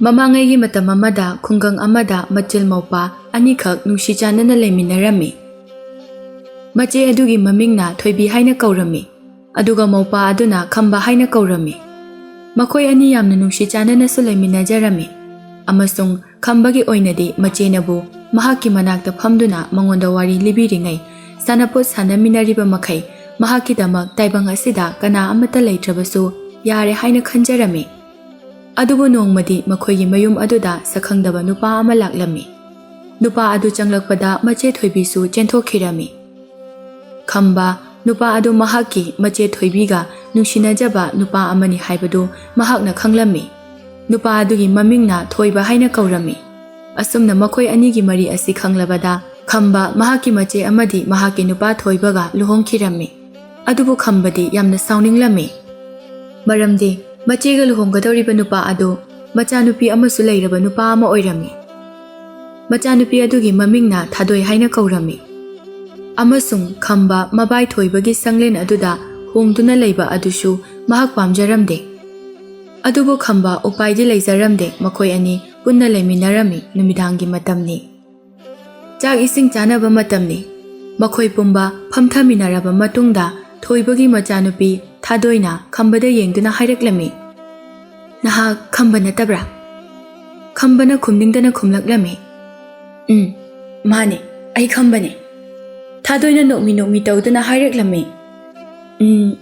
ꯃꯃꯥꯡꯉꯩꯒꯤ ꯃꯇꯝ ꯑꯃꯗ ꯈꯨꯡꯒꯪ ꯑꯃꯗ ꯃꯆꯤꯜ ꯃꯧꯄꯥ ꯑꯅꯤꯈꯛ ꯅꯨꯡꯁꯤ ꯆꯥꯟꯅꯅ ꯂꯩꯃꯤꯟꯅꯔꯝꯃꯤ꯫ ꯃꯆꯦ ꯑꯗꯨꯒꯤ ꯃꯃꯤꯡꯅ ꯊꯣꯏꯕꯤ ꯍꯥꯏꯅ ꯀꯧꯔꯝꯃꯤ, ꯑꯗꯨꯒ ꯃꯧꯄꯥ ꯑꯗꯨꯅ ꯈꯝꯕ ꯍꯥꯏꯅ ꯀꯧꯔꯝꯃꯤ꯫ ꯃꯈꯣꯏ ꯑꯅꯤ ꯌꯥꯝꯅ ꯅꯨꯡꯁꯤ ꯆꯥꯟꯅꯅꯁꯨ ꯂꯩꯃꯤꯟꯅꯖꯔꯝꯃꯤ, ꯑꯃꯁꯨꯡ ꯈꯝꯕꯒꯤ ꯑꯣꯏꯅꯗꯤ ꯃꯆꯦꯅꯕꯨ ꯃꯍꯥꯛꯀꯤ ꯃꯅꯥꯛꯇ ꯐꯝꯗꯨꯅ ꯃꯉꯣꯟꯗ ꯋꯥꯔꯤ ꯂꯤꯕꯤꯔꯤꯉꯩ ꯁꯥꯟꯅꯄꯣꯠ ꯁꯥꯟꯅꯃꯤꯟꯅꯔꯤꯕ ꯃꯈꯩ ꯃꯍꯥꯛꯀꯤꯗꯃꯛ ꯇꯥꯏꯕꯪ ꯑꯁꯤꯗ ꯀꯅꯥ ꯑꯃꯠꯇ ꯂꯩꯇ꯭ꯔꯕꯁꯨ ꯌꯥꯔꯦ ꯍꯥꯏꯅ ꯈꯟꯖꯔꯝꯃꯤ꯫ ꯑꯗꯨꯕꯨ ꯅꯣꯡꯃꯗꯤ ꯃꯈꯣꯏꯒꯤ ꯃꯌꯨꯝ ꯑꯗꯨꯗ ꯁꯛꯈꯪꯗꯕ ꯅꯨꯄꯥ ꯑꯃ ꯂꯥꯛꯂꯝꯃꯤ꯫ ꯅꯨꯄꯥ ꯑꯗꯨ ꯆꯪꯂꯛꯄꯗ ꯃꯆꯦ ꯊꯣꯏꯕꯤꯁꯨ ꯆꯦꯟꯊꯣꯛꯈꯤꯔꯝꯃꯤ꯫ ꯈꯝꯕ ꯅꯨꯄꯥ ꯑꯗꯨ ꯃꯍꯥꯛꯀꯤ ꯃꯆꯦ ꯊꯣꯏꯕꯤꯒ ꯅꯨꯡꯁꯤꯅꯖꯕ ꯅꯨꯄꯥ ꯑꯃꯅꯤ ꯍꯥꯏꯕꯗꯨ ꯃꯍꯥꯛꯅ ꯈꯪꯂꯝꯃꯤ꯫ ꯅꯨꯄꯥ ꯑꯗꯨꯒꯤ ꯃꯃꯤꯡꯅ ꯊꯣꯏꯕ ꯍꯥꯏꯅ ꯀꯧꯔꯝꯃꯤ꯫ ꯑꯁꯨꯝꯅ ꯃꯈꯣꯏ ꯑꯅꯤꯒꯤ ꯃꯔꯤ ꯑꯁꯤ ꯈꯪꯂꯕꯗ ꯈꯝꯕ ꯃꯍꯥꯛꯀꯤ ꯃꯆꯦ ꯑꯃꯗꯤ ꯃꯍꯥꯛꯀꯤ ꯅꯨꯄꯥ ꯊꯣꯏꯕꯒ ꯂꯨꯍꯣꯡꯈꯤꯔꯝꯃꯤ꯫ ꯑꯗꯨꯕꯨ ꯈꯝꯕꯗꯤ ꯌꯥꯝꯅ ꯁꯥꯎꯅꯤꯡꯂꯝꯃꯤ, ꯃꯔꯝꯗꯤ ꯃꯆꯦꯒ ꯂꯨꯍꯣꯡꯒꯗꯧꯔꯤꯕ ꯅꯨꯄꯥ ꯑꯗꯨ ꯃꯆꯥꯅꯨꯄꯤ ꯑꯃꯁꯨ ꯂꯩꯔꯕ ꯅꯨꯄꯥ ꯑꯃ ꯑꯣꯏꯔꯝꯃꯤ꯫ ꯃꯆꯥꯅꯨꯄꯤ ꯑꯗꯨꯒꯤ ꯃꯃꯤꯡꯅ ꯊꯥꯗꯣꯏ ꯍꯥꯏꯅ ꯀꯧꯔꯝꯃꯤ꯫ ꯑꯃꯁꯨꯡ ꯈꯝꯕ ꯃꯕꯥꯏ ꯊꯣꯏꯕꯒꯤ ꯁꯪꯂꯦꯟ ꯑꯗꯨꯗ ꯍꯣꯡꯗꯨꯅ ꯂꯩꯕ ꯑꯗꯨꯁꯨ ꯃꯍꯥꯛ ꯄꯥꯝꯖꯔꯝꯗꯦ꯫ ꯑꯗꯨꯕꯨ ꯈꯝꯕ ꯎꯄꯥꯏꯗꯤ ꯂꯩꯖꯔꯝꯗꯦ꯫ ꯃꯈꯣꯏ ꯑꯅꯤ ꯄꯨꯟꯅ ꯂꯩꯃꯤꯟꯅꯔꯝꯃꯤ꯫ ꯅꯨꯃꯤꯗꯥꯡꯒꯤ ꯃꯇꯝꯅꯤ, ꯆꯥꯛ ꯏꯁꯤꯡ ꯆꯥꯅꯕ ꯃꯇꯝꯅꯤ꯫ ꯃꯈꯣꯏ ꯄꯨꯝꯕ ꯐꯝꯊꯃꯤꯟꯅꯔꯕ ꯃꯇꯨꯡꯗ ꯊꯣꯏꯕꯒꯤ ꯃꯆꯥꯅꯨꯄꯤ ꯊꯥꯗꯣꯏꯅ ꯈꯝꯕꯗ ꯌꯦꯡꯗꯨꯅ ꯍꯥꯏꯔꯛꯂꯝꯃꯤ, "ꯅꯍꯥꯛ ꯈꯝꯕ ꯅꯠꯇꯕ꯭ꯔꯥ?" ꯈꯝꯕꯅ ꯈꯨꯝꯅꯤꯡꯗꯅ ꯈꯨꯝꯂꯛꯂꯝꯃꯤ, "ꯃꯥꯅꯦ, ꯑꯩ ꯈꯝꯕꯅꯦ." ꯊꯥꯗꯣꯏꯅ ꯅꯣꯛꯃꯤ ꯅꯣꯛꯃꯤ ꯇꯧꯗꯨꯅ ꯍꯥꯏꯔꯛꯂꯝꯃꯤ,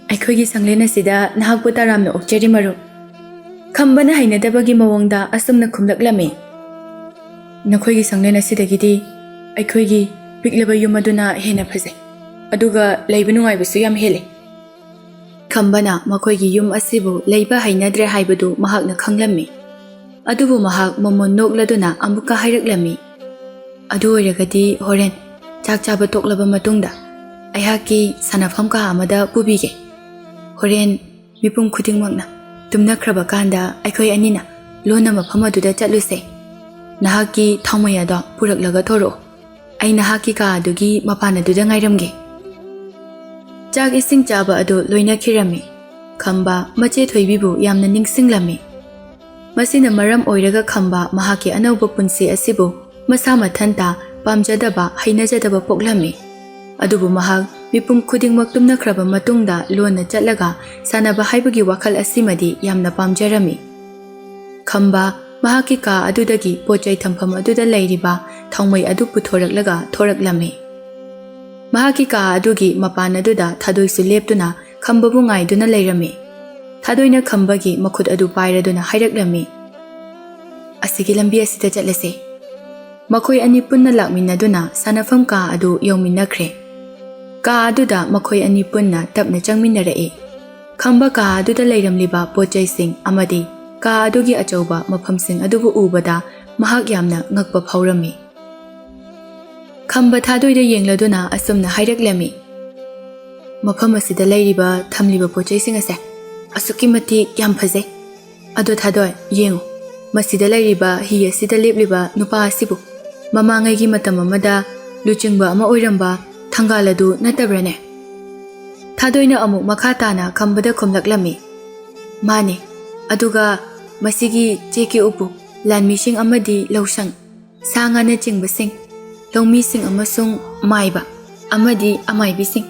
"ꯑꯩꯈꯣꯏꯒꯤ ꯁꯪꯂꯦꯟ ꯑꯁꯤꯗ ꯅꯍꯥꯛꯄꯨ ꯇꯔꯥꯝꯅ ꯑꯣꯛꯆꯔꯤ ꯃꯔꯨꯞ." ꯈꯝꯕꯅ ꯍꯩꯅꯗꯕꯒꯤ ꯃꯑꯣꯡꯗ ꯑꯁꯨꯝꯅ ꯈꯨꯝꯂꯛꯂꯝꯃꯤ, "ꯅꯈꯣꯏꯒꯤ ꯁꯪꯂꯦꯟ ꯑꯁꯤꯗꯒꯤꯗꯤ ꯑꯩꯈꯣꯏꯒꯤ ꯄꯤꯛꯂꯕ ꯌꯨꯝ ꯑꯗꯨꯅ ꯍꯦꯟꯅ ꯐꯖꯩ, ꯑꯗꯨꯒ ꯂꯩꯕ ꯅꯨꯡꯉꯥꯏꯕꯁꯨ ꯌꯥꯝ ꯍꯦꯜꯂꯤ." ꯈꯝꯕꯅ ꯃꯈꯣꯏꯒꯤ ꯌꯨꯝ ꯑꯁꯤꯕꯨ ꯂꯩꯕ ꯍꯩꯅꯗ꯭ꯔꯦ ꯍꯥꯏꯕꯗꯨ ꯃꯍꯥꯛꯅ ꯈꯪꯂꯝꯃꯤ꯫ ꯑꯗꯨꯕꯨ ꯃꯍꯥꯛ ꯃꯃꯣꯟ ꯅꯣꯛꯂꯗꯨꯅ ꯑꯃꯨꯛꯀ ꯍꯥꯏꯔꯛꯂꯝꯃꯤ, "ꯑꯗꯨ ꯑꯣꯏꯔꯒꯗꯤ ꯍꯣꯔꯦꯟ ꯆꯥꯛ ꯆꯥꯕ ꯇꯣꯛꯂꯕ ꯃꯇꯨꯡꯗ ꯑꯩꯍꯥꯛꯀꯤ ꯁꯥꯟꯅꯐꯝ ꯀꯥ ꯑꯃꯗ ꯄꯨꯕꯤꯒꯦ꯫ ꯍꯣꯔꯦꯟ ꯃꯤꯄꯨꯝ ꯈꯨꯗꯤꯡꯃꯛꯅ ꯇꯨꯝꯅꯈ꯭ꯔꯕ ꯀꯥꯟꯗ ꯑꯩꯈꯣই ꯑꯅꯤꯅ ꯂꯣꯟꯅ ꯃꯐꯝ ꯑꯗꯨꯗ ꯆꯠꯂꯨꯁꯦ꯫ ꯅꯍꯥꯛꯀꯤ ꯊꯥꯎꯃꯩ ꯑꯗꯣ ꯄꯨꯔꯛꯂꯒ ꯊꯣꯔꯛꯑꯣ꯫ ꯑꯩ ꯅꯍꯥꯛꯀꯤ ꯀꯥ ꯑꯗꯨꯒꯤ ꯃꯄꯥꯟ ꯑꯗꯨꯗ ꯉꯥꯏꯔꯝꯒꯦ." ꯆꯥꯛ ꯏꯁꯤꯡ ꯆꯥꯕ ꯑꯗꯨ ꯂꯣꯏꯅꯈꯤꯔꯝꯃꯤ꯫ ꯈꯝꯕ ꯃꯆꯦ ꯊꯣꯏꯕꯤꯕꯨ ꯌꯥꯝꯅ ꯅꯤꯡꯁꯤꯡꯂꯝꯃꯤ꯫ ꯃꯁꯤꯅ ꯃꯔꯝ ꯑꯣꯏꯔꯒ ꯈꯝꯕ ꯃꯍꯥꯛꯀꯤ ꯑꯅꯧꯕ ꯄꯨꯟꯁꯤ ꯑꯁꯤꯕꯨ ꯃꯁꯥ ꯃꯊꯟꯇ ꯄꯥꯝꯖꯗꯕ ꯍꯩꯅꯖꯗꯕ ꯄꯣꯛꯂꯝꯃꯤ꯫ ꯑꯗꯨꯕꯨ ꯃꯍꯥꯛ ꯃꯤꯄꯨꯝ ꯈꯨꯗꯤꯡꯃꯛ ꯇꯨꯝꯅꯈ꯭ꯔꯕ ꯃꯇꯨꯡꯗ ꯂꯣꯟꯅ ꯆꯠꯂꯒ ꯁꯥꯟꯅꯕ ꯍꯥꯏꯕꯒꯤ ꯋꯥꯈꯜ ꯑꯁꯤꯃꯗꯤ ꯌꯥꯝꯅ ꯄꯥꯝꯖꯔꯝꯃꯤ꯫ ꯈꯝꯕ ꯃꯍꯥꯛꯀꯤ ꯀꯥ ꯑꯗꯨꯗꯒꯤ ꯄꯣꯠꯆꯩ ꯊꯝꯐꯝ ꯑꯗꯨꯗ ꯂꯩꯔꯤꯕ ꯊꯥꯎꯃꯩ ꯑꯗꯨ ꯄꯨꯊꯣꯔꯛꯂꯒ ꯊꯣꯔꯛꯂꯝꯃꯤ꯫ ꯃꯍꯥꯛꯀꯤ ꯀꯥ ꯑꯗꯨꯒꯤ ꯃꯄꯥꯟ ꯑꯗꯨꯗ ꯊꯥꯗꯣꯏꯁꯨ ꯂꯦꯞꯇꯨꯅ ꯈꯝꯕꯕꯨ ꯉꯥꯏꯗꯨꯅ ꯂꯩꯔꯝꯃꯤ꯫ ꯊꯥꯗꯣꯏꯅ ꯈꯝꯕꯒꯤ ꯃꯈꯨꯠ ꯑꯗꯨ ꯄꯥꯏꯔꯗꯨꯅ ꯍꯥꯏꯔꯛꯂꯝꯃꯤ, "ꯑꯁꯤꯒꯤ ꯂꯝꯕꯤ ꯑꯁꯤꯗ ꯆꯠꯂꯁꯦ." ꯃꯈꯣꯏ ꯑꯅꯤ ꯄꯨꯟꯅ ꯂꯥꯛꯃꯤꯟꯅꯗꯨꯅ ꯁꯥꯟꯅꯐꯝ ꯀꯥ ꯑꯗꯨ ꯌꯧꯃꯤꯟꯅꯈ꯭ꯔꯦ꯫ ꯀꯥ ꯑꯗꯨꯗ ꯃꯈꯣꯏ ꯑꯅꯤ ꯄꯨꯟꯅ ꯇꯞꯅ ꯆꯪꯃꯤꯟꯅꯔꯛꯏ꯫ ꯈꯝꯕ ꯀꯥ ꯑꯗꯨꯗ ꯂꯩꯔꯝꯂꯤꯕ ꯄꯣꯠꯆꯩꯁꯤꯡ ꯑꯃꯗꯤ ꯀꯥ ꯑꯗꯨꯒꯤ ꯑꯆꯧꯕ ꯃꯐꯝꯁꯤꯡ ꯑꯗꯨꯕꯨ ꯎꯕꯗ ꯃꯍꯥꯛ ꯌꯥꯝꯅ ꯉꯛꯄ ꯐꯥꯎꯔꯝꯃꯤ꯫ ꯈꯝꯕ ꯊꯥꯗꯣꯏꯗ ꯌꯦꯡꯂꯗꯨꯅ ꯑꯁꯨꯝꯅ ꯍꯥꯏꯔꯛꯂꯝꯃꯤ, "ꯃꯐꯝ ꯑꯁꯤꯗ ꯂꯩꯔꯤꯕ ꯊꯝꯂꯤꯕ ꯄꯣꯠꯆꯩꯁꯤꯡ ꯑꯁꯦ ꯑꯁꯨꯛꯀꯤ ꯃꯇꯤꯛ ꯌꯥꯝ ꯐꯖꯩ꯫ ꯑꯗꯣ ꯊꯥꯗꯣꯏ, ꯌꯦꯡꯉꯨ, ꯃꯁꯤꯗ ꯂꯩꯔꯤꯕ ꯍꯤ ꯑꯁꯤꯗ ꯂꯦꯞꯂꯤꯕ ꯅꯨꯄꯥ ꯑꯁꯤꯕꯨ ꯃꯃꯥꯡꯉꯩꯒꯤ ꯃꯇꯝ ꯑꯃꯗ ꯂꯨꯆꯤꯡꯕ ꯑꯃ ꯑꯣꯏꯔꯝꯕ ꯊꯪꯒꯥꯜ ꯑꯗꯨ ꯅꯠꯇꯕ꯭ꯔꯅꯦ?" ꯊꯥꯗꯣꯏꯅ ꯑꯃꯨꯛ ꯃꯈꯥ ꯇꯥꯅ ꯈꯝꯕꯗ ꯈꯨꯝꯂꯛꯂꯝꯃꯤ, "ꯃꯥꯅꯦ, ꯑꯗꯨꯒ ꯃꯁꯤꯒꯤ ꯆꯦꯛꯀꯤ ꯎꯄꯨ, ꯂꯥꯟꯃꯤꯁꯤꯡ ꯑꯃꯗꯤ ꯂꯧꯁꯪ, ꯁꯥ ꯉꯥꯅꯆꯤꯡꯕꯁꯤꯡ, ꯂꯧꯃꯤꯁꯤꯡ ꯑꯃꯁꯨꯡ ꯃꯥꯏꯕ ꯑꯃꯗꯤ ꯑꯃꯥꯏꯕꯤꯁꯤꯡ,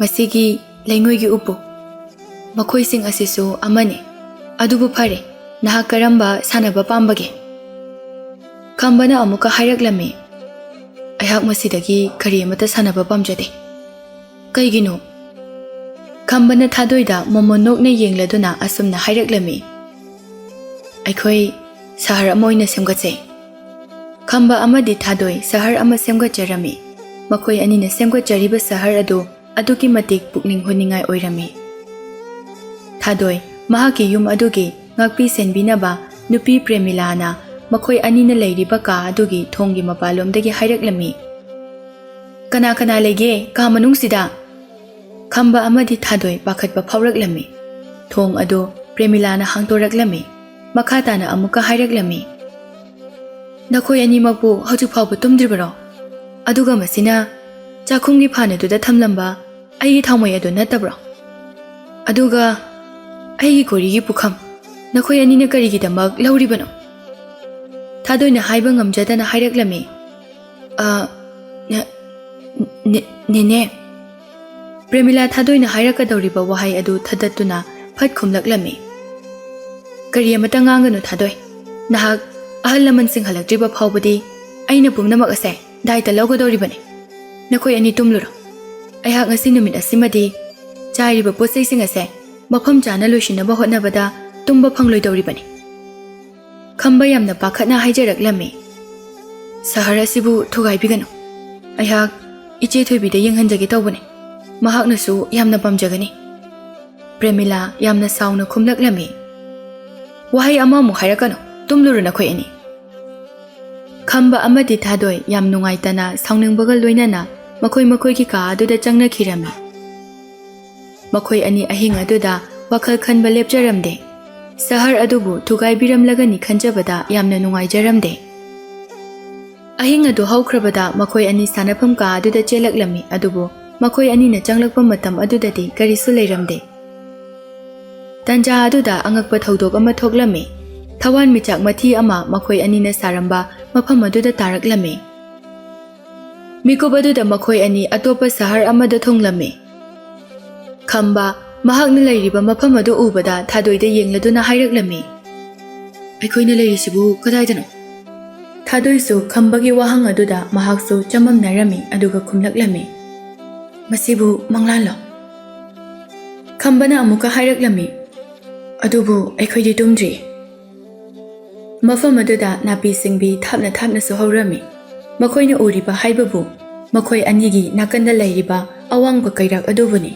ꯃꯁꯤꯒꯤ ꯂꯩꯉꯣꯏꯒꯤ ꯎꯄꯨ, ꯃꯈꯣꯏꯁꯤꯡ ꯑꯁꯤꯁꯨ ꯑꯃꯅꯤ꯫ ꯑꯗꯨꯕꯨ ꯐꯔꯦ, ꯅꯍꯥꯛ ꯀꯔꯝꯕ ꯁꯥꯟꯅꯕ ꯄꯥꯝꯕꯒꯦ?" ꯈꯝꯕꯅ ꯑꯃꯨꯛꯀ ꯍꯥꯏꯔꯛꯂꯝꯃꯤ, "ꯑꯩꯍꯥꯛ ꯃꯁꯤꯗꯒꯤ ꯀꯔꯤ ꯑꯃꯠꯇ ꯁꯥꯟꯅꯕ ꯄꯥꯝꯖꯗꯦ." "ꯀꯩꯒꯤꯅꯣ?" ꯈꯝꯕꯅ ꯊꯥꯗꯣꯏꯗ ꯃꯣꯃꯣꯟ ꯅꯣꯛꯅ ꯌꯦꯡꯂꯗꯨꯅ ꯑꯁꯨꯝꯅ ꯍꯥꯏꯔꯛꯂꯝꯃꯤ, "ꯑꯩꯈꯣꯏ ꯁꯍꯔ ꯑꯃ ꯑꯣꯏꯅ ꯁꯦꯝꯒꯠꯁꯦ." ꯈꯝꯕ ꯑꯃꯗꯤ ꯊꯥꯗꯣꯏ ꯁꯍꯔ ꯑꯃ ꯁꯦꯝꯒꯠꯆꯔꯝꯃꯤ꯫ ꯃꯈꯣꯏ ꯑꯅꯤꯅ ꯁꯦꯝꯒꯠꯆꯔꯤꯕ ꯁꯍꯔ ꯑꯗꯨ ꯑꯗꯨꯛꯀꯤ ꯃꯇꯤꯛ ꯄꯨꯛꯅꯤꯡ ꯍꯨꯅꯤꯡꯉꯥꯏ ꯑꯣꯏꯔꯝꯃꯤ꯫ ꯊꯥꯗꯣꯏ ꯃꯍꯥꯛꯀꯤ ꯌꯨꯝ ꯑꯗꯨꯒꯤ ꯉꯥꯛꯄꯤ ꯁꯦꯟꯕꯤꯅꯕ ꯅꯨꯄꯤ ꯄ꯭ꯔꯦꯃꯤꯂꯥꯅ ꯃꯈꯣꯏ ꯑꯅꯤꯅ ꯂꯩꯔꯤꯕ ꯀꯥ ꯑꯗꯨꯒꯤ ꯊꯣꯡꯒꯤ ꯃꯄꯥꯟꯂꯣꯝꯗꯒꯤ ꯍꯥꯏꯔꯛꯂꯝꯃꯤ, "ꯀꯅꯥ ꯀꯅꯥ ꯂꯩꯒꯦ ꯀꯥ ꯃꯅꯨꯡꯁꯤꯗ?" ꯈꯝꯕ ꯑꯃꯗꯤ ꯊꯥꯗꯣꯏ ꯄꯥꯈꯠꯄ ꯐꯥꯎꯔꯛꯂꯝꯃꯤ꯫ ꯊꯣꯡ ꯑꯗꯨ ꯄ꯭ꯔꯦꯃꯤꯂꯥꯅ ꯍꯥꯡꯗꯣꯔꯛꯂꯝꯃꯤ꯫ ꯃꯈꯥ ꯇꯥꯅ ꯑꯃꯨꯛꯀ ꯍꯥꯏꯔꯛꯂꯝꯃꯤ, "ꯅꯈꯣꯏ ꯑꯅꯤꯃꯛꯄꯨ ꯍꯧꯖꯤꯛ ꯐꯥꯎꯕ ꯇꯨꯝꯗ꯭ꯔꯤꯕꯔꯣ? ꯑꯗꯨꯒ ꯃꯁꯤꯅ ꯆꯥꯛꯈꯨꯝꯒꯤ ꯐꯥꯟ ꯑꯗꯨꯗ ꯊꯝꯂꯝꯕ ꯑꯩꯒꯤ ꯊꯥꯎꯃꯩ ꯑꯗꯨ ꯅꯠꯇꯕ꯭ꯔꯣ? ꯑꯗꯨꯒ ꯑꯩꯒꯤ ꯀꯣꯔꯤꯒꯤ ꯄꯨꯈꯝ ꯅꯈꯣꯏ ꯑꯅꯤꯅ ꯀꯔꯤꯒꯤꯗꯃꯛ ꯂꯧꯔꯤꯕꯅꯣ? ꯊꯥꯗꯣꯏꯅ ꯍꯥꯏꯕ ꯉꯝꯖꯗꯅ ꯍꯥꯏꯔꯛꯂꯝꯃꯤ꯫ ꯅꯦꯅꯦ꯫ ꯄ꯭ꯔꯦꯃꯤꯂꯥ ꯊꯥꯗꯣꯏꯅ ꯍꯥꯏꯔꯛꯀꯗꯧꯔꯤꯕ ꯋꯥꯍꯩ ꯑꯗꯨ ꯊꯗꯠꯇꯨꯅ ꯐꯠ ꯈꯨꯝꯂꯛꯂꯝꯃꯤ꯫ ꯀꯔꯤ ꯑꯃꯠꯇ ꯉꯥꯡꯒꯅꯨ ꯊꯥꯗꯣꯏ꯫ ꯅꯍꯥꯛ ꯑꯍꯜ ꯂꯃꯟꯁꯤꯡ ꯍꯜꯂꯛꯇ꯭ꯔꯤꯕ ꯐꯥꯎꯕꯗꯤ ꯑꯩꯅ ꯄꯨꯝꯅꯃꯛ ꯑꯁꯦ ꯗꯥꯏꯇ ꯂꯧꯒꯗꯧꯔꯤꯕꯅꯤ꯫ ꯅꯈꯣꯏ ꯑꯅꯤ ꯇꯨꯝꯂꯨꯔꯣ꯫ ꯑꯩꯍꯥꯛ ꯉꯁꯤ ꯅꯨꯃꯤꯠ ꯑꯁꯤꯃꯗꯤ ꯆꯥꯏꯔꯤꯕ ꯄꯣꯠꯆꯩꯁꯤꯡ ꯑꯁꯦ ꯃꯐꯝ ꯆꯥꯅ ꯂꯣꯏꯁꯤꯟꯅꯕ ꯍꯣꯠꯅꯕꯗ ꯇꯨꯝꯕ ꯐꯪꯂꯣꯏꯗꯧꯔꯤꯕꯅꯤ꯫ ꯈꯝꯕ ꯌꯥꯝꯅ ꯄꯥꯈꯠꯅ ꯍꯥꯏꯖꯔꯛꯂꯝꯃꯤ꯫ ꯁꯍꯔ ꯑꯁꯤꯕꯨ ꯊꯨꯒꯥꯏꯕꯤꯒꯅꯨ꯫ ꯑꯩꯍꯥꯛ ꯏꯆꯦ ꯊꯣꯏꯕꯤꯗ ꯌꯦꯡꯍꯟꯖꯒꯦ ꯇꯧꯕꯅꯤ꯫ ꯃꯍꯥꯛꯅꯁꯨ ꯌꯥꯝꯅ ꯄꯥꯝꯖꯒꯅꯤ꯫ ꯄ꯭ꯔꯦꯃꯤꯂꯥ ꯌꯥꯝꯅ ꯁꯥꯎꯅ ꯈꯨꯝꯂꯛꯂꯝꯃꯤ꯫ ꯋꯥꯍꯩ ꯑꯃꯃꯨꯛ ꯍꯥꯏꯔꯛꯀꯅꯨ꯫ ꯇꯨꯝꯂꯨꯔꯣ ꯅꯈꯣꯏ ꯑꯅꯤ꯫ ꯈꯝꯕ ꯑꯃꯗꯤ ꯊꯥꯗꯣꯏ ꯌꯥꯝ ꯅꯨꯡꯉꯥꯏꯇꯅ ꯁꯥꯎꯅꯤꯡꯕꯒ ꯂꯣꯏꯅꯅ ꯃꯈꯣꯏꯒꯤ ꯀꯥ ꯑꯗꯨꯗ ꯆꯪꯅꯈꯤꯔꯝꯃꯤ꯫ ꯃꯈꯣꯏ ꯑꯅꯤ ꯑꯍꯤꯡ ꯑꯗꯨꯗ ꯋꯥꯈꯜ ꯈꯟꯕ ꯂꯦꯞꯆꯔꯝꯗꯦ꯫ ꯁꯍꯔ ꯑꯗꯨꯕꯨ ꯊꯨꯒꯥꯏꯕꯤꯔꯝꯂꯒꯅꯤ ꯈꯟꯖꯕꯗ ꯌꯥꯝꯅ ꯅꯨꯡꯉꯥꯏꯖꯔꯝꯗꯦ꯫ ꯑꯍꯤꯡ ꯑꯗꯨ ꯍꯧꯈ꯭ꯔꯕꯗ ꯃꯈꯣꯏ ꯑꯅꯤ ꯁꯥꯟꯅꯐꯝ ꯀꯥ ꯑꯗꯨꯗ ꯆꯦꯜꯂꯛꯂꯝꯃꯤ꯫ ꯑꯗꯨꯕꯨ ꯃꯈꯣꯏ ꯑꯅꯤꯅ ꯆꯪꯂꯛꯄ ꯃꯇꯝ ꯑꯗꯨꯗꯗꯤ ꯀꯔꯤꯁꯨ ꯂꯩꯔꯝꯗꯦ꯫ ꯇꯟꯖꯥ ꯑꯗꯨꯗ ꯑꯉꯛꯄ ꯊꯧꯗꯣꯛ ꯑꯃ ꯊꯣꯛꯂꯝꯃꯤ꯫ ꯊꯋꯥꯟꯃꯤꯆꯥꯛ ꯃꯊꯤ ꯑꯃ ꯃꯈꯣꯏ ꯑꯅꯤꯅ ꯁꯥꯔꯝꯕ ꯃꯐꯝ ꯑꯗꯨꯗ ꯇꯥꯔꯛꯂꯝꯃꯤ꯫ ꯃꯤꯀꯨꯞ ꯑꯗꯨꯗ ꯃꯈꯣꯏ ꯑꯅꯤ ꯑꯇꯣꯞꯄ ꯁꯍꯔ ꯑꯃꯗ ꯊꯨꯡꯂꯝꯃꯤ꯫ ꯈꯝꯕ ꯃꯍꯥꯛꯅ ꯂꯩꯔꯤꯕ ꯃꯐꯝ ꯑꯗꯨ ꯎꯕꯗ ꯊꯥꯗꯣꯏꯗ ꯌꯦꯡꯂꯗꯨꯅ ꯍꯥꯏꯔꯛꯂꯝꯃꯤ꯫ ꯑꯩꯈꯣꯏꯅ ꯂꯩꯔꯤꯁꯤꯕꯨ ꯀꯗꯥꯏꯗꯅꯣ? ꯊꯥꯗꯣꯏꯁꯨ ꯈꯝꯕꯒꯤ ꯋꯥꯍꯪ ꯑꯗꯨꯗ ꯃꯍꯥꯛꯁꯨ ꯆꯃꯝꯅꯔꯝꯃꯤ ꯑꯗꯨꯒ ꯈꯨꯝꯂꯛꯂꯝꯃꯤ꯫ ꯃꯁꯤꯕꯨ ꯃꯪꯂꯥꯟꯂꯣ? ꯈꯝꯕꯅ ꯑꯃꯨꯛꯀ ꯍꯥꯏꯔꯛꯂꯝꯃꯤ꯫ ꯑꯗꯨꯕꯨ ꯑꯩꯈꯣꯏꯗꯤ ꯇꯨꯝꯗ꯭ꯔꯤ꯫ ꯃꯐꯝ ꯑꯗꯨꯗ ꯅꯥꯄꯤ ꯁꯤꯡꯕꯤ ꯊꯥꯞꯅ ꯊꯥꯞꯅꯁꯨ ꯍꯧꯔꯝꯃꯤ꯫ ꯃꯈꯣꯏꯅ ꯎꯔꯤꯕ ꯍꯥꯏꯕꯕꯨ ꯃꯈꯣꯏ ꯑꯅꯤꯒꯤ ꯅꯥꯀꯟꯗ ꯂꯩꯔꯤꯕ ꯑꯋꯥꯡꯕ ꯀꯩꯔꯥꯛ ꯑꯗꯨꯕꯨꯅꯤ꯫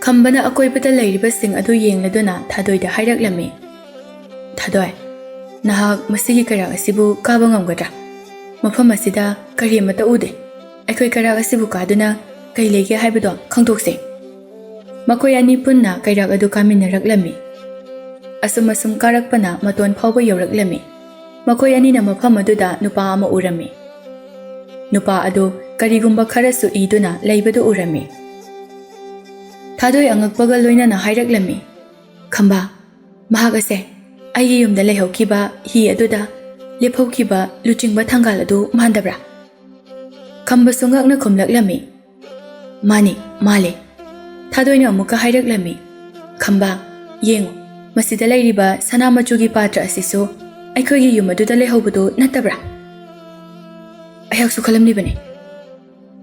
ꯈꯝꯕꯅ ꯑꯀꯣꯏꯕꯗ ꯂꯩꯔꯤꯕꯁꯤꯡ ꯑꯗꯨ ꯌꯦꯡꯂꯗꯨꯅ ꯊꯥꯗꯣꯏꯗ ꯍꯥꯏꯔꯛꯂꯝꯃꯤ꯫ ꯊꯥꯗꯣꯏ, ꯅꯍꯥꯛ ꯃꯁꯤꯒꯤ ꯀꯩꯔꯥꯛ ꯑꯁꯤꯕꯨ ꯀꯥꯕ ꯉꯝꯒꯗ꯭ꯔꯥ? ꯃꯐꯝ ꯑꯁꯤꯗ ꯀꯔꯤ ꯑꯃꯠꯇ ꯎꯗꯦ꯫ ꯑꯩꯈꯣꯏ ꯀꯩꯔꯥꯛ ꯑꯁꯤꯕꯨ ꯀꯥꯗꯨꯅ ꯀꯩ ꯂꯩꯒꯦ ꯍꯥꯏꯕꯗꯣ ꯈꯪꯗꯣꯛꯁꯦ꯫ ꯃꯈꯣꯏ ꯑꯅꯤ ꯄꯨꯟꯅ ꯀꯩꯔꯥꯛ ꯑꯗꯨ ꯀꯥꯃꯤꯟꯅꯔꯛꯂꯝꯃꯤ꯫ ꯑꯁꯨꯝ ꯀꯥꯔꯛꯄꯅ ꯃꯇꯣꯟ ꯐꯥꯎꯕ ꯌꯧꯔꯛꯂꯝꯃꯤ꯫ ꯃꯈꯣꯏ ꯑꯅꯤꯅ ꯃꯐꯝ ꯑꯗꯨꯗ ꯅꯨꯄꯥ ꯑꯃ ꯎꯔꯝꯃꯤ꯫ ꯅꯨꯄꯥ ꯑꯗꯨ ꯀꯔꯤꯒꯨꯝꯕ ꯈꯔꯁꯨ ꯏꯗꯨꯅ ꯂꯩꯕꯗꯨ ꯎꯔꯝꯃꯤ꯫ ꯊꯥꯗꯣꯏ ꯑꯉꯛꯄꯒ ꯂꯣꯏꯅꯅ ꯍꯥꯏꯔꯛꯂꯝꯃꯤ꯫ ꯈꯝꯕ, ꯃꯍꯥꯛ ꯑꯁꯦ ꯑꯩꯒꯤ ꯌꯨꯝꯗ ꯂꯩꯍꯧꯈꯤꯕ ꯍꯤ ꯑꯗꯨꯗ ꯂꯦꯞꯍꯧꯈꯤꯕ ꯂꯨꯆꯤꯡꯕ ꯊꯪꯒꯥꯜ ꯑꯗꯨ ꯃꯥꯟꯗꯕ꯭ꯔꯥ? ꯈꯝꯕꯁꯨ ꯉꯛꯅ ꯈꯨꯝꯂꯛꯂꯝꯃꯤ꯫ ꯃꯥꯅꯤ, ꯃꯥꯜꯂꯦ꯫ ꯊꯥꯗꯣꯏꯅ ꯑꯃꯨꯛꯀ ꯍꯥꯏꯔꯛꯂꯝꯃꯤ꯫ ꯈꯝꯕ, ꯌꯦꯡꯉꯨ, ꯃꯁꯤꯗ ꯂꯩꯔꯤꯕ ꯁꯅꯥ ꯃꯆꯨꯒꯤ ꯄꯥꯇ꯭ꯔ ꯑꯁꯤꯁꯨ ꯑꯩꯈꯣꯏꯒꯤ ꯌꯨꯝ ꯑꯗꯨꯗ ꯂꯩꯍꯧꯕꯗꯨ ꯅꯠꯇꯕ꯭ꯔꯥ? ꯑꯩꯍꯥꯛꯁꯨ ꯈꯜꯂꯝꯂꯤꯕꯅꯤ꯫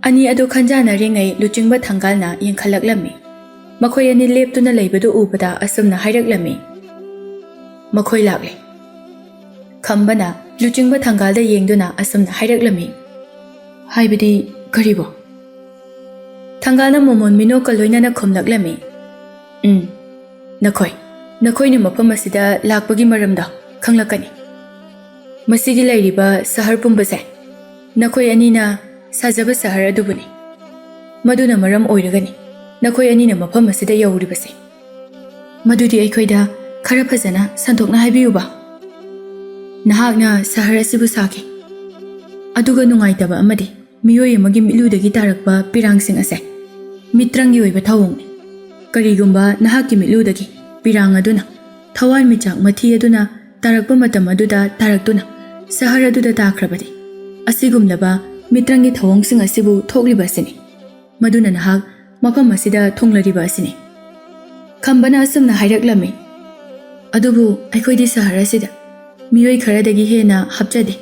ꯑꯅꯤ ꯑꯗꯨ ꯈꯟꯖꯥꯟꯅꯔꯤꯉꯩ ꯂꯨꯆꯤꯡꯕ ꯊꯪꯒꯥꯜꯅ ꯌꯦꯡꯈꯠꯂꯛꯂꯝꯃꯤ꯫ ꯃꯈꯣꯏ ꯑꯅꯤ ꯂꯦꯞꯇꯨꯅ ꯂꯩꯕꯗꯨ ꯎꯕꯗ ꯑꯁꯨꯝꯅ ꯍꯥꯏꯔꯛꯂꯝꯃꯤ꯫ ꯃꯈꯣꯏ ꯂꯥꯛꯂꯦ꯫ ꯈꯝꯕꯅ ꯂꯨꯆꯤꯡꯕ ꯊꯪꯒꯥꯜꯗ ꯌꯦꯡꯗꯨꯅ ꯑꯁꯨꯝꯅ ꯍꯥꯏꯔꯛꯂꯝꯃꯤ꯫ ꯍꯥꯏꯕꯗꯤ ꯀꯔꯤꯕꯣ? ꯊꯪꯒꯥꯜꯅ ꯃꯣꯃꯣꯟ ꯃꯤꯅꯣꯛꯀ ꯂꯣꯏꯅꯅ ꯈꯨꯝꯂꯛꯂꯝꯃꯤ꯫ ꯅꯈꯣꯏꯅ ꯃꯐꯝ ꯑꯁꯤꯗ ꯂꯥꯛꯄꯒꯤ ꯃꯔꯝꯗꯣ ꯈꯪꯂꯛꯀꯅꯤ꯫ ꯃꯁꯤꯒꯤ ꯂꯩꯔꯤꯕ ꯁꯍꯔ ꯄꯨꯝꯕꯁꯦ ꯅꯈꯣꯏ ꯑꯅꯤꯅ ꯁꯥꯖꯕ ꯁꯍꯔ ꯑꯗꯨꯕꯨꯅꯤ꯫ ꯃꯗꯨꯅ ꯃꯔꯝ ꯑꯣꯏꯔꯒꯅꯤ ꯅꯈꯣꯏ ꯑꯅꯤꯅ ꯃꯐꯝ ꯑꯁꯤꯗ ꯌꯧꯔꯤꯕꯁꯦ꯫ ꯃꯗꯨꯗꯤ ꯑꯩꯈꯣꯏꯗ ꯈꯔ ꯐꯖꯅ ꯁꯟꯗꯣꯛꯅ ꯍꯥꯏꯕꯤꯌꯨꯕ꯫ ꯅꯍꯥꯛꯅ ꯁꯍꯔ ꯑꯁꯤꯕꯨ ꯁꯥꯈꯤ꯫ ꯑꯗꯨꯒ ꯅꯨꯡꯉꯥꯏꯇꯕ ꯑꯃꯗꯤ ꯃꯤꯑꯣꯏ ꯑꯃꯒꯤ ꯃꯤꯠꯂꯨꯗꯒꯤ ꯇꯥꯔꯛꯄ ꯄꯤꯔꯥꯡꯁꯤꯡ ꯑꯁꯦ ꯃꯤꯇ꯭ꯔꯪꯒꯤ ꯑꯣꯏꯕ ꯊꯧꯑꯣꯡꯅꯤ꯫ ꯀꯔꯤꯒꯨꯝꯕ ꯅꯍꯥꯛꯀꯤ ꯃꯤꯠꯂꯨꯗꯒꯤ ꯄꯤꯔꯥꯡ ꯑꯗꯨꯅ ꯊꯋꯥꯟꯃꯤꯆꯥꯛ ꯃꯊꯤ ꯑꯗꯨꯅ ꯇꯥꯔꯛꯄ ꯃꯇꯝ ꯑꯗꯨꯗ ꯇꯥꯔꯛꯇꯨꯅ ꯁꯍꯔ ꯑꯗꯨꯗ ꯇꯥꯈ꯭ꯔꯕꯗꯤ ꯑꯁꯤꯒꯨꯝꯂꯕ ꯃꯤꯇ꯭ꯔꯪꯒꯤ ꯊꯧꯑꯣꯡꯁꯤꯡ ꯑꯁꯤꯕꯨ ꯊꯣꯛꯂꯤꯕ ꯑꯁꯤꯅꯤ꯫ ꯃꯗꯨꯅ ꯅꯍꯥꯛ ꯃꯐꯝ ꯑꯁꯤꯗ ꯊꯨꯡꯂꯔꯤꯕ ꯑꯁꯤꯅꯤ꯫ ꯈꯝꯕꯅ ꯑꯁꯨꯝꯅ ꯍꯥꯏꯔꯛꯂꯝꯃꯤ꯫ ꯑꯗꯨꯕꯨ ꯑꯩꯈꯣꯏꯗꯤ ꯁꯍꯔ ꯑꯁꯤꯗ ꯃꯤꯑꯣꯏ ꯈꯔꯗꯒꯤ ꯍꯦꯟꯅ ꯍꯥꯞꯆꯗꯦ꯫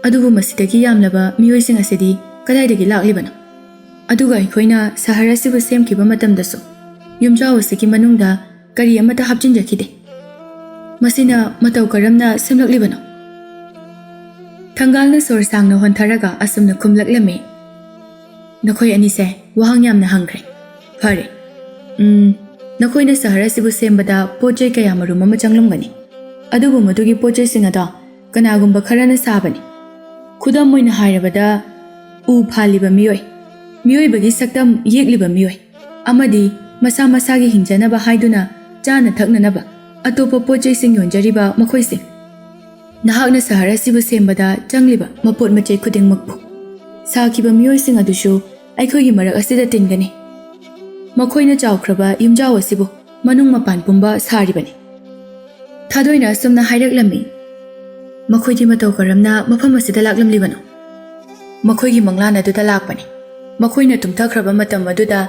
ꯑꯗꯨꯕꯨ ꯃꯁꯤꯗꯒꯤ ꯌꯥꯝꯂꯕ ꯃꯤꯑꯣꯏꯁꯤꯡ ꯑꯁꯤꯗꯤ ꯀꯗꯥꯏꯗꯒꯤ ꯂꯥꯛꯂꯤꯕꯅꯣ? ꯑꯗꯨꯒ ꯑꯩꯈꯣꯏꯅ ꯁꯍꯔ ꯑꯁꯤꯕꯨ ꯁꯦꯝꯈꯤꯕ ꯃꯇꯝꯗꯁꯨ ꯌꯨꯝꯖꯥꯎ ꯑꯁꯤꯒꯤ ꯃꯅꯨꯡꯗ ꯀꯔꯤ ꯑꯃꯠꯇ ꯍꯥꯞꯆꯤꯟꯖꯈꯤꯗꯦ꯫ ꯃꯁꯤꯅ ꯃꯇꯧ ꯀꯔꯝꯅ ꯁꯦꯝꯂꯛꯂꯤꯕꯅꯣ? ꯊꯪꯒꯥꯜꯅ ꯁꯣꯔ ꯁꯥꯡꯅ ꯍꯣꯟꯊꯔꯒ ꯑꯁꯨꯝꯅ ꯈꯨꯝꯂꯛꯂꯝꯃꯤ꯫ ꯅꯈꯣꯏ ꯑꯅꯤꯁꯦ ꯋꯥꯍꯪ ꯌꯥꯝꯅ ꯍꯪꯈ꯭ꯔꯦ꯫ ꯐꯔꯦ, ꯅꯈꯣꯏꯅ ꯁꯍꯔ ꯑꯁꯤꯕꯨ ꯁꯦꯝꯕꯗ ꯄꯣꯠꯆꯩ ꯀꯌꯥ ꯃꯔꯨꯝ ꯑꯃ ꯆꯪꯂꯝꯒꯅꯤ꯫ ꯑꯗꯨꯕꯨ ꯃꯗꯨꯒꯤ ꯄꯣꯠꯆꯩꯁꯤꯡ ꯑꯗꯣ ꯀꯅꯥꯒꯨꯝꯕ ꯈꯔꯅ ꯁꯥꯕꯅꯤ꯫ ꯈꯨꯗꯝ ꯑꯣꯏꯅ ꯍꯥꯏꯔꯕꯗ ꯎ ꯐꯥꯜꯂꯤꯕ ꯃꯤꯑꯣꯏ, ꯃꯤꯑꯣꯏꯕꯒꯤ ꯁꯛꯇꯝ ꯌꯦꯛꯂꯤꯕ ꯃꯤꯑꯣꯏ, ꯑꯃꯗꯤ ꯃꯁꯥ ꯃꯁꯥꯒꯤ ꯍꯤꯡꯖꯅꯕ ꯍꯥꯏꯗꯨꯅ ꯆꯥꯅ ꯊꯛꯅꯅꯕ ꯑꯇꯣꯞꯄ ꯄꯣꯠꯆꯩꯁꯤꯡ ꯌꯣꯟꯖꯔꯤꯕ ꯃꯈꯣꯏꯁꯤꯡ꯫ ꯅꯍꯥꯛꯅ ꯁꯍꯔ ꯑꯁꯤꯕꯨ ꯁꯦꯝꯕꯗ ꯆꯪꯂꯤꯕ ꯃꯄꯣꯠ ꯃꯆꯩ ꯈꯨꯗꯤꯡꯃꯛꯄꯨ ꯁꯥꯈꯤꯕ ꯃꯤꯑꯣꯏꯁꯤꯡ ꯑꯗꯨꯁꯨ ꯑꯩꯈꯣꯏꯒꯤ ꯃꯔꯛ ꯑꯁꯤꯗ ꯇꯤꯟꯒꯅꯤ꯫ ꯃꯈꯣꯏꯅ ꯆꯥꯎꯈ꯭ꯔꯕ ꯌꯨꯝꯖꯥꯎ ꯑꯁꯤꯕꯨ ꯃꯅꯨꯡ ꯃꯄꯥꯟ ꯄꯨꯝꯕ ꯁꯥꯔꯤꯕꯅꯤ꯫ ꯊꯥꯗꯣꯏꯅ ꯑꯁꯨꯝꯅ ꯍꯥꯏꯔꯛꯂꯝꯃꯤ꯫ ꯃꯈꯣꯏꯗꯤ ꯃꯇꯧ ꯀꯔꯝꯅ ꯃꯐꯝ ꯑꯁꯤꯗ ꯂꯥꯛꯂꯝꯂꯤꯕꯅꯣ? ꯃꯈꯣꯏꯒꯤ ꯃꯪꯂꯥꯟ ꯑꯗꯨꯗ ꯂꯥꯛꯄꯅꯤ꯫ ꯃꯈꯣꯏꯅ ꯇꯨꯝꯊꯈ꯭ꯔꯕ ꯃꯇꯝ ꯑꯗꯨꯗ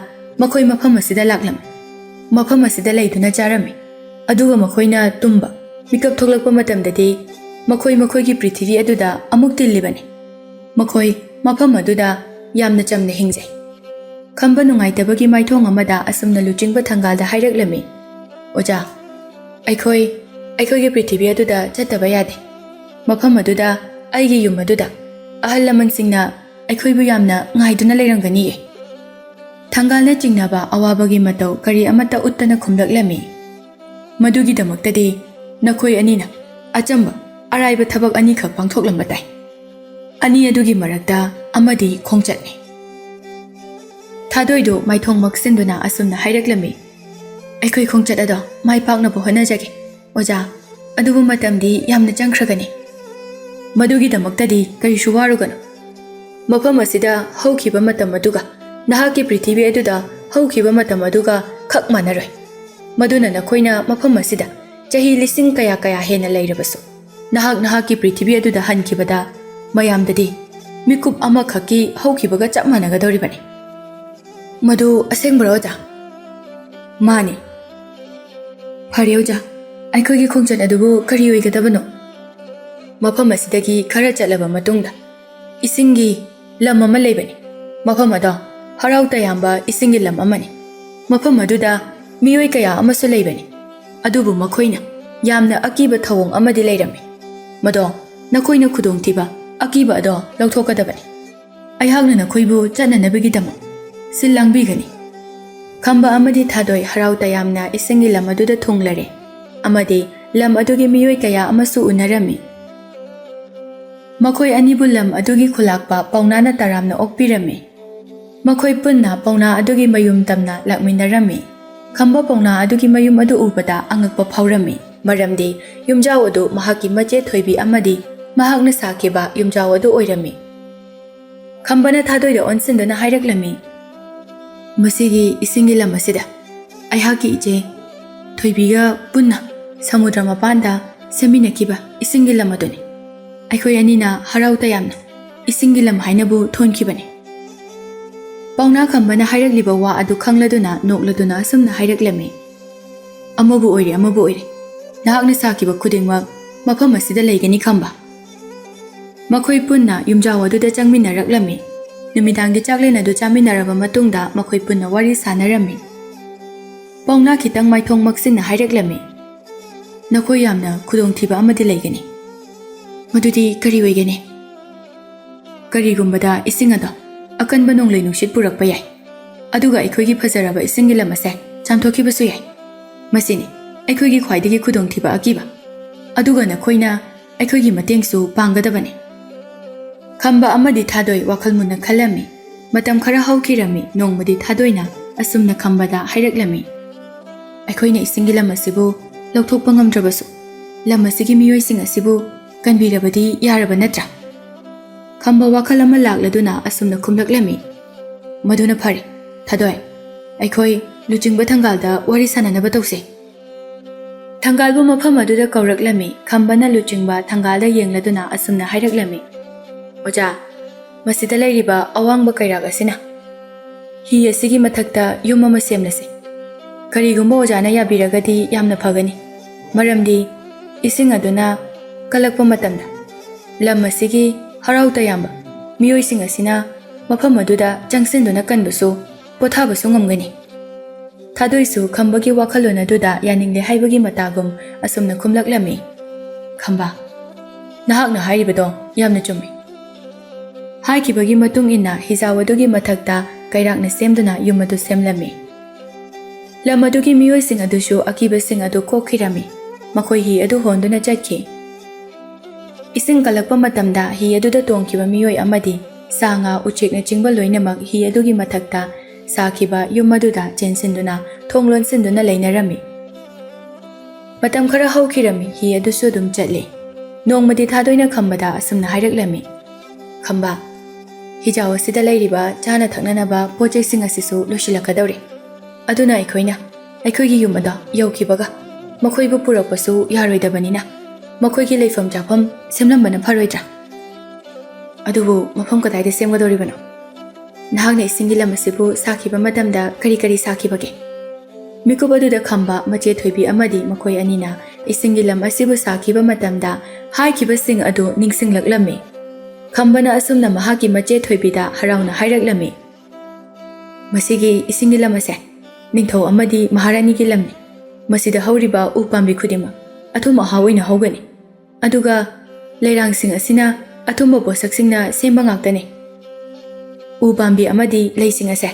ꯃꯈꯣꯏ ꯃꯐꯝ ꯑꯁꯤꯗ ꯂꯥꯛꯂꯝꯃꯤ꯫ ꯃꯐꯝ ꯑꯁꯤꯗ ꯂꯩꯗꯨꯅ ꯆꯥꯔꯝꯃꯤ꯫ ꯑꯗꯨꯒ ꯃꯈꯣꯏꯅ ꯇꯨꯝꯕ, ꯃꯤꯀꯞ ꯊꯣꯛꯂꯛꯄ ꯃꯇꯝꯗꯗꯤ ꯃꯈꯣꯏꯒꯤ ꯄ꯭ꯔꯤꯊꯤꯕꯤ ꯑꯗꯨꯗ ꯑꯃꯨꯛ ꯇꯤꯜꯂꯤꯕꯅꯤ꯫ ꯃꯈꯣꯏ ꯃꯐꯝ ꯑꯗꯨꯗ ꯌꯥꯝꯅ ꯆꯝꯅ ꯍꯤꯡꯖꯩ꯫ ꯈꯝꯕ ꯅꯨꯡꯉꯥꯏꯇꯕꯒꯤ ꯃꯥꯏꯊꯣꯡ ꯑꯃꯗ ꯑꯁꯨꯝꯅ ꯂꯨꯆꯤꯡꯕ ꯊꯪꯒꯥꯜꯗ ꯍꯥꯏꯔꯛꯂꯝꯃꯤ, ꯑꯣꯖꯥ, ꯑꯩꯈꯣꯏꯒꯤ ꯄ꯭ꯔꯤꯊꯤꯕꯤ ꯑꯗꯨꯗ ꯆꯠꯇꯕ ꯌꯥꯗꯦ꯫ ꯃꯐꯝ ꯑꯗꯨꯗ, ꯑꯩꯒꯤ ꯌꯨꯝ ꯑꯗꯨꯗ ꯑꯍꯜ ꯂꯃꯟꯁꯤꯡꯅ ꯑꯩꯈꯣꯏꯕꯨ ꯌꯥꯝꯅ ꯉꯥꯏꯗꯨꯅ ꯂꯩꯔꯝꯒꯅꯤꯌꯦ꯫ ꯊꯪꯒꯥꯜꯅ ꯆꯤꯡꯅꯕ ꯑꯋꯥꯕꯒꯤ ꯃꯇꯧ ꯀꯔꯤ ꯑꯃꯠꯇ ꯎꯠꯇꯅ ꯈꯨꯝꯂꯛꯂꯝꯃꯤ, ꯃꯗꯨꯒꯤꯗꯃꯛꯇꯗꯤ ꯅꯈꯣꯏ ꯑꯅꯤꯅ ꯑꯆꯝꯕ, ꯑꯔꯥꯏꯕ ꯊꯕꯛ ꯑꯅꯤꯈꯛ ꯄꯥꯡꯊꯣꯛꯂꯝꯕ ꯇꯥꯏ꯫ ꯑꯅꯤ ꯑꯗꯨꯒꯤ ꯃꯔꯛꯇ ꯑꯃꯗꯤ ꯈꯣꯡꯆꯠꯅꯤ꯫ ꯊꯥꯗꯣꯏꯗꯨ ꯃꯥꯏꯊꯣꯡ ꯃꯛꯁꯤꯟꯗꯨꯅ ꯑꯁꯨꯝꯅ ꯍꯥꯏꯔꯛꯂꯝꯃꯤ, ꯑꯩꯈꯣꯏ ꯈꯣꯡꯆꯠ ꯑꯗꯣ ꯃꯥꯏ ꯄꯥꯛꯅꯕ ꯍꯣꯠꯅꯖꯒꯦ, ꯑꯣꯖꯥ, ꯑꯗꯨꯕꯨ ꯃꯇꯝꯗꯤ ꯌꯥꯝꯅ ꯆꯪꯈ꯭ꯔꯒꯅꯤ꯫ ꯃꯗꯨꯒꯤꯗꯃꯛꯇꯗꯤ ꯀꯔꯤꯁꯨ ꯋꯥꯔꯨꯒꯅꯨ꯫ ꯃꯐꯝ ꯑꯁꯤꯗ ꯍꯧꯈꯤꯕ ꯃꯇꯝ ꯑꯗꯨꯒ ꯅꯍꯥꯛꯀꯤ ꯄ꯭ꯔꯤꯊꯤꯕꯤ ꯑꯗꯨꯗ ꯍꯧꯈꯤꯕ ꯃꯇꯝ ꯑꯗꯨꯒ ꯈꯛ ꯃꯥꯟꯅꯔꯣꯏ꯫ ꯃꯗꯨꯅ ꯅꯈꯣꯏꯅ ꯃꯐꯝ ꯑꯁꯤꯗ ꯆꯍꯤ ꯂꯤꯁꯤꯡ ꯀꯌꯥ ꯍꯦꯟꯅ ꯂꯩꯔꯕꯁꯨ ꯅꯍꯥꯛꯀꯤ ꯄ꯭ꯔꯤꯊꯤꯕꯤ ꯑꯗꯨꯗ ꯍꯟꯈꯤꯕꯗ ꯃꯌꯥꯝꯗꯗꯤ ꯃꯤꯀꯨꯞ ꯑꯃꯈꯛꯀꯤ ꯍꯧꯈꯤꯕꯒ ꯆꯞ ꯃꯥꯟꯅꯒꯗꯧꯔꯤꯕꯅꯤ꯫ ꯃꯗꯨ ꯑꯁꯦꯡꯕꯔꯣ ꯑꯣꯖꯥ? ꯃꯥꯅꯤ꯫ ꯐꯔꯦ ꯑꯣꯖꯥ, ꯑꯩꯈꯣꯏꯒꯤ ꯈꯣꯡꯆꯠ ꯑꯗꯨꯕꯨ ꯀꯔꯤ ꯑꯣꯏꯒꯗꯕꯅꯣ? ꯃꯐꯝ ꯑꯁꯤꯗꯒꯤ ꯈꯔ ꯆꯠꯂꯕ ꯃꯇꯨꯡꯗ ꯏꯁꯤꯡꯒꯤ ꯂꯝ ꯑꯃ ꯂꯩꯕꯅꯤ꯫ ꯃꯐꯝ ꯑꯗꯣ ꯍꯔꯥꯎ ꯇꯌꯥꯝꯕ ꯏꯁꯤꯡꯒꯤ ꯂꯝ ꯑꯃꯅꯤ꯫ ꯃꯐꯝ ꯑꯗꯨꯗ ꯃꯤꯑꯣꯏ ꯀꯌꯥ ꯑꯃꯁꯨ ꯂꯩꯕꯅꯤ꯫ ꯑꯗꯨꯕꯨ ꯃꯈꯣꯏꯅ ꯌꯥꯝꯅ ꯑꯀꯤꯕ ꯊꯧꯑꯣꯡ ꯑꯃꯗꯤ ꯂꯩꯔꯝꯃꯤ꯫ ꯃꯗꯣ ꯅꯈꯣꯏꯅ ꯈꯨꯗꯣꯡꯊꯤꯕ, ꯑꯀꯤꯕ ꯑꯗꯣ ꯂꯧꯊꯣꯛꯀꯗꯕꯅꯤ꯫ ꯑꯩꯍꯥꯛꯅ ꯅꯈꯣꯏꯕꯨ ꯆꯠꯅꯅꯕꯒꯤꯗꯃꯛ ꯁꯤꯜ ꯂꯥꯡꯕꯤꯒꯅꯤ꯫ ꯈꯝꯕ ꯑꯃꯗꯤ ꯊꯥꯗꯣꯏ ꯍꯔꯥꯎ ꯇꯌꯥꯝꯅ ꯏꯁꯤꯡꯒꯤ ꯂꯝ ꯑꯗꯨꯗ ꯊꯨꯡꯂꯔꯦ ꯑꯃꯗꯤ ꯂꯝ ꯑꯗꯨꯒꯤ ꯃꯤꯑꯣꯏ ꯀꯌꯥ ꯑꯃꯁꯨ ꯎꯅꯔꯝꯃꯤ꯫ ꯃꯈꯣꯏ ꯑꯅꯤꯕꯨ ꯂꯝ ꯑꯗꯨꯒꯤ ꯈꯨꯜꯂꯥꯛꯄ ꯄꯥꯎꯅꯥꯅ ꯇꯔꯥꯝꯅ ꯑꯣꯛꯄꯤꯔꯝꯃꯤ꯫ ꯃꯈꯣꯏ ꯄꯨꯟꯅ ꯄꯥꯎꯅꯥ ꯑꯗꯨꯒꯤ ꯃꯌꯨꯝ ꯇꯝꯅ ꯂꯥꯛꯃꯤꯟꯅꯔꯝꯃꯤ꯫ ꯈꯝꯕ ꯄꯥꯎꯅꯥ ꯑꯗꯨꯒꯤ ꯃꯌꯨꯝ ꯑꯗꯨ ꯎꯕꯗ ꯑꯉꯛꯄ ꯐꯥꯎꯔꯝꯃꯤ, ꯃꯔꯝꯗꯤ ꯌꯨꯝꯖꯥꯎ ꯑꯗꯨ ꯃꯍꯥꯛꯀꯤ ꯃꯆꯦ ꯊꯣꯏꯕꯤ ꯑꯃꯗꯤ ꯃꯍꯥꯛꯅ ꯁꯥꯈꯤꯕ ꯌꯨꯝꯖꯥꯎ ꯑꯗꯨ ꯑꯣꯏꯔꯝꯃꯤ꯫ ꯈꯝꯕꯅ ꯊꯥꯗꯣꯏꯗ ꯑꯣꯟꯁꯤꯟꯗꯨꯅ ꯍꯥꯏꯔꯛꯂꯝꯃꯤ, ꯃꯁꯤꯒꯤ ꯏꯁꯤꯡꯒꯤ ꯂꯝ ꯑꯁꯤꯗ ꯑꯩꯍꯥꯛꯀꯤ ꯏꯆꯦ ꯊꯣꯏꯕꯤꯒ ꯄꯨꯟꯅ ꯁꯃꯨꯗ꯭ꯔ ꯃꯄꯥꯟꯗ ꯁꯦꯝꯃꯤꯟꯅꯈꯤꯕ ꯏꯁꯤꯡꯒꯤ ꯂꯝ ꯑꯗꯨꯅꯤ꯫ ꯑꯩꯈꯣꯏ ꯑꯅꯤꯅ ꯍꯔꯥꯎ ꯇꯌꯥꯝꯅ ꯏꯁꯤꯡꯒꯤ ꯂꯝ ꯍꯥꯏꯅꯕꯨ ꯊꯣꯟꯈꯤꯕꯅꯤ꯫ ꯄꯥꯎꯅꯥ ꯈꯝꯕꯅ ꯍꯥꯏꯔꯛꯂꯤꯕ ꯋꯥ ꯑꯗꯨ ꯈꯪꯂꯗꯨꯅ ꯅꯣꯛꯂꯗꯨꯅ ꯑꯁꯨꯝꯅ ꯍꯥꯏꯔꯛꯂꯝꯃꯤ, ꯑꯃꯕꯨ ꯑꯣꯏꯔꯦ, ꯅꯍꯥꯛꯅ ꯁꯥꯈꯤꯕ ꯈꯨꯗꯤꯡꯃꯛ ꯃꯐꯝ ꯑꯁꯤꯗ ꯂꯩꯒꯅꯤ ꯈꯝꯕ꯫ ꯃꯈꯣꯏ ꯄꯨꯟꯅ ꯌꯨꯝꯖꯥꯎ ꯑꯗꯨꯗ ꯆꯪꯃꯤꯟꯅꯔꯛꯂꯝꯃꯤ꯫ ꯅꯨꯃꯤꯗꯥꯡꯒꯤ ꯆꯥꯛꯂꯦꯟ ꯑꯗꯨ ꯆꯥꯃꯤꯟꯅꯔꯕ ꯃꯇꯨꯡꯗ ꯃꯈꯣꯏ ꯄꯨꯟꯅ ꯋꯥꯔꯤ ꯁꯥꯅꯔꯝꯃꯤ꯫ ꯄꯥꯎꯅꯥ ꯈꯤꯇꯪ ꯃꯥꯏꯊꯣꯡ ꯃꯛꯁꯤꯟꯅ ꯍꯥꯏꯔꯛꯂꯝꯃꯤ, ꯅꯈꯣꯏ ꯌꯥꯝꯅ ꯈꯨꯗꯣꯡꯊꯤꯕ ꯑꯃꯗꯤ ꯂꯩꯒꯅꯤ꯫ ꯃꯗꯨꯗꯤ ꯀꯔꯤ ꯑꯣꯏꯒꯅꯤ? ꯀꯔꯤꯒꯨꯝꯕꯗ ꯏꯁꯤꯡ ꯑꯗꯣ ꯑꯀꯟꯕ ꯅꯣꯡꯂꯩ ꯅꯨꯡꯁꯤꯠ ꯄꯨꯔꯛꯄ ꯌꯥꯏ, ꯑꯗꯨꯒ ꯑꯩꯈꯣꯏꯒꯤ ꯐꯖꯔꯕ ꯏꯁꯤꯡꯒꯤ ꯂꯝ ꯑꯁꯦ ꯆꯥꯝꯊꯣꯛꯈꯤꯕꯁꯨ ꯌꯥꯏ꯫ ꯃꯁꯤꯅꯤ ꯑꯩꯈꯣꯏꯒꯤ ꯈ꯭ꯋꯥꯏꯗꯒꯤ ꯈꯨꯗꯣꯡꯊꯤꯕ ꯑꯀꯤꯕ, ꯑꯗꯨꯒ ꯅꯈꯣꯏꯅ ꯑꯩꯈꯣꯏꯒꯤ ꯃꯇꯦꯡꯁꯨ ꯄꯥꯡꯒꯗꯕꯅꯤ꯫ ꯈꯝꯕ ꯑꯃꯗꯤ ꯊꯥꯗꯣꯏ ꯋꯥꯈꯜ ꯃꯨꯟꯅ ꯈꯜꯂꯝꯃꯤ꯫ ꯃꯇꯝ ꯈꯔ ꯍꯧꯈꯤꯔꯝꯃꯤ꯫ ꯅꯣꯡꯃꯗꯤ ꯊꯥꯗꯣꯏꯅ ꯑꯁꯨꯝꯅ ꯈꯝꯕꯗ ꯍꯥꯏꯔꯛꯂꯝꯃꯤ, ꯑꯩꯈꯣꯏꯅ ꯏꯁꯤꯡꯒꯤ ꯂꯝ ꯑꯁꯤꯕꯨ ꯂꯧꯊꯣꯛꯄ ꯉꯝꯗ꯭ꯔꯕꯁꯨ ꯂꯝ ꯑꯁꯤꯒꯤ ꯃꯤꯑꯣꯏꯁꯤꯡ ꯑꯁꯤꯕꯨ ꯀꯟꯕꯤꯔꯕꯗꯤ ꯌꯥꯔꯕ ꯅꯠꯇ꯭ꯔꯥ? ꯈꯝꯕ ꯋꯥꯈꯜ ꯑꯃ ꯂꯥꯛꯂꯗꯨꯅ ꯑꯁꯨꯝꯅ ꯈꯨꯝꯂꯛꯂꯝꯃꯤ, ꯃꯗꯨꯅ ꯐꯔꯦ ꯊꯥꯗꯣꯏ, ꯑꯩꯈꯣꯏ ꯂꯨꯆꯤꯡꯕ ꯊꯪꯒꯥꯜꯗ ꯋꯥꯔꯤ ꯁꯥꯅꯅꯕ ꯇꯧꯁꯦ꯫ ꯊꯪꯒꯥꯜꯕꯨ ꯃꯐꯝ ꯑꯗꯨꯗ ꯀꯧꯔꯛꯂꯝꯃꯤ꯫ ꯈꯝꯕꯅ ꯂꯨꯆꯤꯡꯕ ꯊꯪꯒꯥꯜꯗ ꯌꯦꯡꯂꯗꯨꯅ ꯑꯁꯨꯝꯅ ꯍꯥꯏꯔꯛꯂꯝꯃꯤ, ꯑꯣꯖꯥ, ꯃꯁꯤꯗ ꯂꯩꯔꯤꯕ ꯑꯋꯥꯡꯕ ꯀꯩꯔꯥꯛ ꯑꯁꯤꯅ ꯍꯤ ꯑꯁꯤꯒꯤ ꯃꯊꯛꯇ ꯌꯨꯝ ꯑꯃ ꯁꯦꯝꯂꯁꯤ꯫ ꯀꯔꯤꯒꯨꯝꯕ ꯑꯣꯖꯥꯅ ꯌꯥꯕꯤꯔꯒꯗꯤ ꯌꯥꯝꯅ ꯐꯒꯅꯤ, ꯃꯔꯝꯗꯤ ꯏꯁꯤꯡ ꯑꯗꯨꯅ ꯀꯜꯂꯛꯄ ꯃꯇꯝꯗ ꯂꯝ ꯑꯁꯤꯒꯤ ꯍꯔꯥꯎ ꯇꯌꯥꯝꯕ ꯃꯤꯑꯣꯏꯁꯤꯡ ꯑꯁꯤꯅ ꯃꯐꯝ ꯑꯗꯨꯗ ꯆꯪꯁꯤꯟꯗꯨꯅ ꯀꯟꯕꯁꯨ ꯄꯣꯊꯥꯕꯁꯨ ꯉꯝꯒꯅꯤ꯫ ꯊꯥꯗꯣꯏꯁꯨ ꯈꯝꯕꯒꯤ ꯋꯥꯈꯜꯂꯣꯟ ꯑꯗꯨꯗ ꯌꯥꯅꯤꯡꯂꯦ ꯍꯥꯏꯕꯒꯤ ꯃꯇꯥꯒꯨꯝ ꯑꯁꯨꯝꯅ ꯈꯨꯝꯂꯛꯂꯝꯃꯤ, ꯈꯝꯕ, ꯅꯍꯥꯛꯅ ꯍꯥꯏꯔꯤꯕꯗꯣ ꯌꯥꯝꯅ ꯆꯨꯝꯃꯤ꯫ ꯍꯥꯏꯈꯤꯕꯒꯤ ꯃꯇꯨꯡ ꯏꯟꯅ ꯍꯤꯖꯥꯎ ꯑꯗꯨꯒꯤ ꯃꯊꯛꯇ ꯀꯩꯔꯥꯛꯅ ꯁꯦꯝꯗꯨꯅ ꯌꯨꯝ ꯑꯗꯨ ꯁꯦꯝꯂꯝꯃꯤ꯫ ꯂꯝ ꯑꯗꯨꯒꯤ ꯃꯤꯑꯣꯏꯁꯤꯡ ꯑꯗꯨꯁꯨ ꯑꯀꯤꯕꯁꯤꯡ ꯑꯗꯨ ꯀꯣꯛꯈꯤꯔꯝꯃꯤ꯫ ꯃꯈꯣꯏ ꯍꯤ ꯑꯗꯨ ꯍꯣꯟꯗꯨꯅ ꯆꯠꯈꯤ꯫ ꯏꯁꯤꯡ ꯀꯜꯂꯛꯄ ꯃꯇꯝꯗ ꯍꯤ ꯑꯗꯨꯗ ꯇꯣꯡꯈꯤꯕ ꯃꯤꯑꯣꯏ ꯑꯃꯗꯤ ꯁꯥ ꯉꯥ ꯎꯆꯦꯛꯅꯆꯤꯡꯕ ꯂꯣꯏꯅꯃꯛ ꯍꯤ ꯑꯗꯨꯒꯤ ꯃꯊꯛꯇ ꯁꯥꯈꯤꯕ ꯌꯨꯝ ꯑꯗꯨꯗ ꯆꯦꯟꯁꯤꯟꯗꯨꯅ ꯊꯣꯡ ꯂꯣꯟꯁꯤꯟꯗꯨꯅ ꯂꯩꯅꯔꯝꯃꯤ꯫ ꯃꯇꯝ ꯈꯔ ꯍꯧꯈꯤꯔꯝꯃꯤ꯫ ꯍꯤ ꯑꯗꯨꯁꯨ ꯑꯗꯨꯝ ꯆꯠꯂꯤ꯫ ꯅꯣꯡꯃꯗꯤ ꯊꯥꯗꯣꯏꯅ ꯈꯝꯕꯗ ꯑꯁꯨꯝꯅ ꯍꯥꯏꯔꯛꯂꯝꯃꯤ, ꯈꯝꯕ, ꯍꯤꯖꯥꯎ ꯑꯁꯤꯗ ꯂꯩꯔꯤꯕ ꯆꯥꯅ ꯊꯛꯅꯅꯕ ꯄꯣꯠꯆꯩꯁꯤꯡ ꯑꯁꯤꯁꯨ ꯂꯣꯏꯁꯤꯜꯂꯛꯀꯗꯧꯔꯦ꯫ ꯑꯗꯨꯅ ꯑꯩꯈꯣꯏꯅ ꯑꯩꯈꯣꯏꯒꯤ ꯌꯨꯝ ꯑꯗꯣ ꯌꯧꯈꯤꯕꯒ ꯃꯈꯣꯏꯕꯨ ꯄꯨꯔꯛꯄꯁꯨ ꯌꯥꯔꯣꯏꯗꯕꯅꯤꯅ ꯃꯈꯣꯏꯒꯤ ꯂꯩꯐꯝ ꯆꯥꯐꯝ ꯁꯦꯝꯂꯝꯕꯅ ꯐꯔꯣꯏꯗ꯭ꯔꯥ? ꯑꯗꯨꯕꯨ ꯃꯐꯝ ꯀꯗꯥꯏꯗ ꯁꯦꯝꯒꯗꯧꯔꯤꯕꯅꯣ? ꯅꯍꯥꯛꯅ ꯏꯁꯤꯡꯒꯤ ꯂꯝ ꯑꯁꯤꯕꯨ ꯁꯥꯈꯤꯕ ꯃꯇꯝꯗ ꯀꯔꯤ ꯀꯔꯤ ꯁꯥꯈꯤꯕꯒꯦ? ꯃꯤꯀꯨꯞ ꯑꯗꯨꯗ ꯈꯝꯕ, ꯃꯆꯦ ꯊꯣꯏꯕꯤ ꯑꯃꯗꯤ ꯃꯈꯣꯏ ꯑꯅꯤꯅ ꯏꯁꯤꯡꯒꯤ ꯂꯝ ꯑꯁꯤꯕꯨ ꯁꯥꯈꯤꯕ ꯃꯇꯝꯗ ꯍꯥꯏꯈꯤꯕꯁꯤꯡ ꯑꯗꯨ ꯅꯤꯡꯁꯤꯡꯂꯛꯂꯝꯃꯤ꯫ ꯈꯝꯕꯅ ꯑꯁꯨꯝꯅ ꯃꯍꯥꯛꯀꯤ ꯃꯆꯦ ꯊꯣꯏꯕꯤꯗ ꯍꯔꯥꯎꯅ ꯍꯥꯏꯔꯛꯂꯝꯃꯤ꯫ ꯃꯁꯤꯒꯤ ꯏꯁꯤꯡꯒꯤ ꯂꯝ ꯑꯁꯦ ꯅꯤꯡꯊꯧ ꯑꯃꯗꯤ ꯃꯍꯥꯔꯥꯅꯤꯒꯤ ꯂꯝꯅꯤ꯫ ꯃꯁꯤꯗ ꯍꯧꯔꯤꯕ ꯎ ꯄꯥꯝꯕꯤ ꯈꯨꯗꯤꯡꯃꯛ ꯑꯊꯨꯝ ꯑꯍꯥꯎ ꯑꯣꯏꯅ ꯍꯧꯒꯅꯤ꯫ ꯑꯗꯨꯒ ꯂꯩꯔꯥꯡꯁꯤꯡ ꯑꯁꯤꯅ ꯑꯊꯨꯝꯕ ꯄꯣꯠꯁꯛꯁꯤꯡꯅ ꯁꯦꯝꯕ ꯉꯥꯛꯇꯅꯤ꯫ ꯎ ꯄꯥꯝꯕꯤ ꯑꯃꯗꯤ ꯂꯩꯁꯤꯡ ꯑꯁꯦ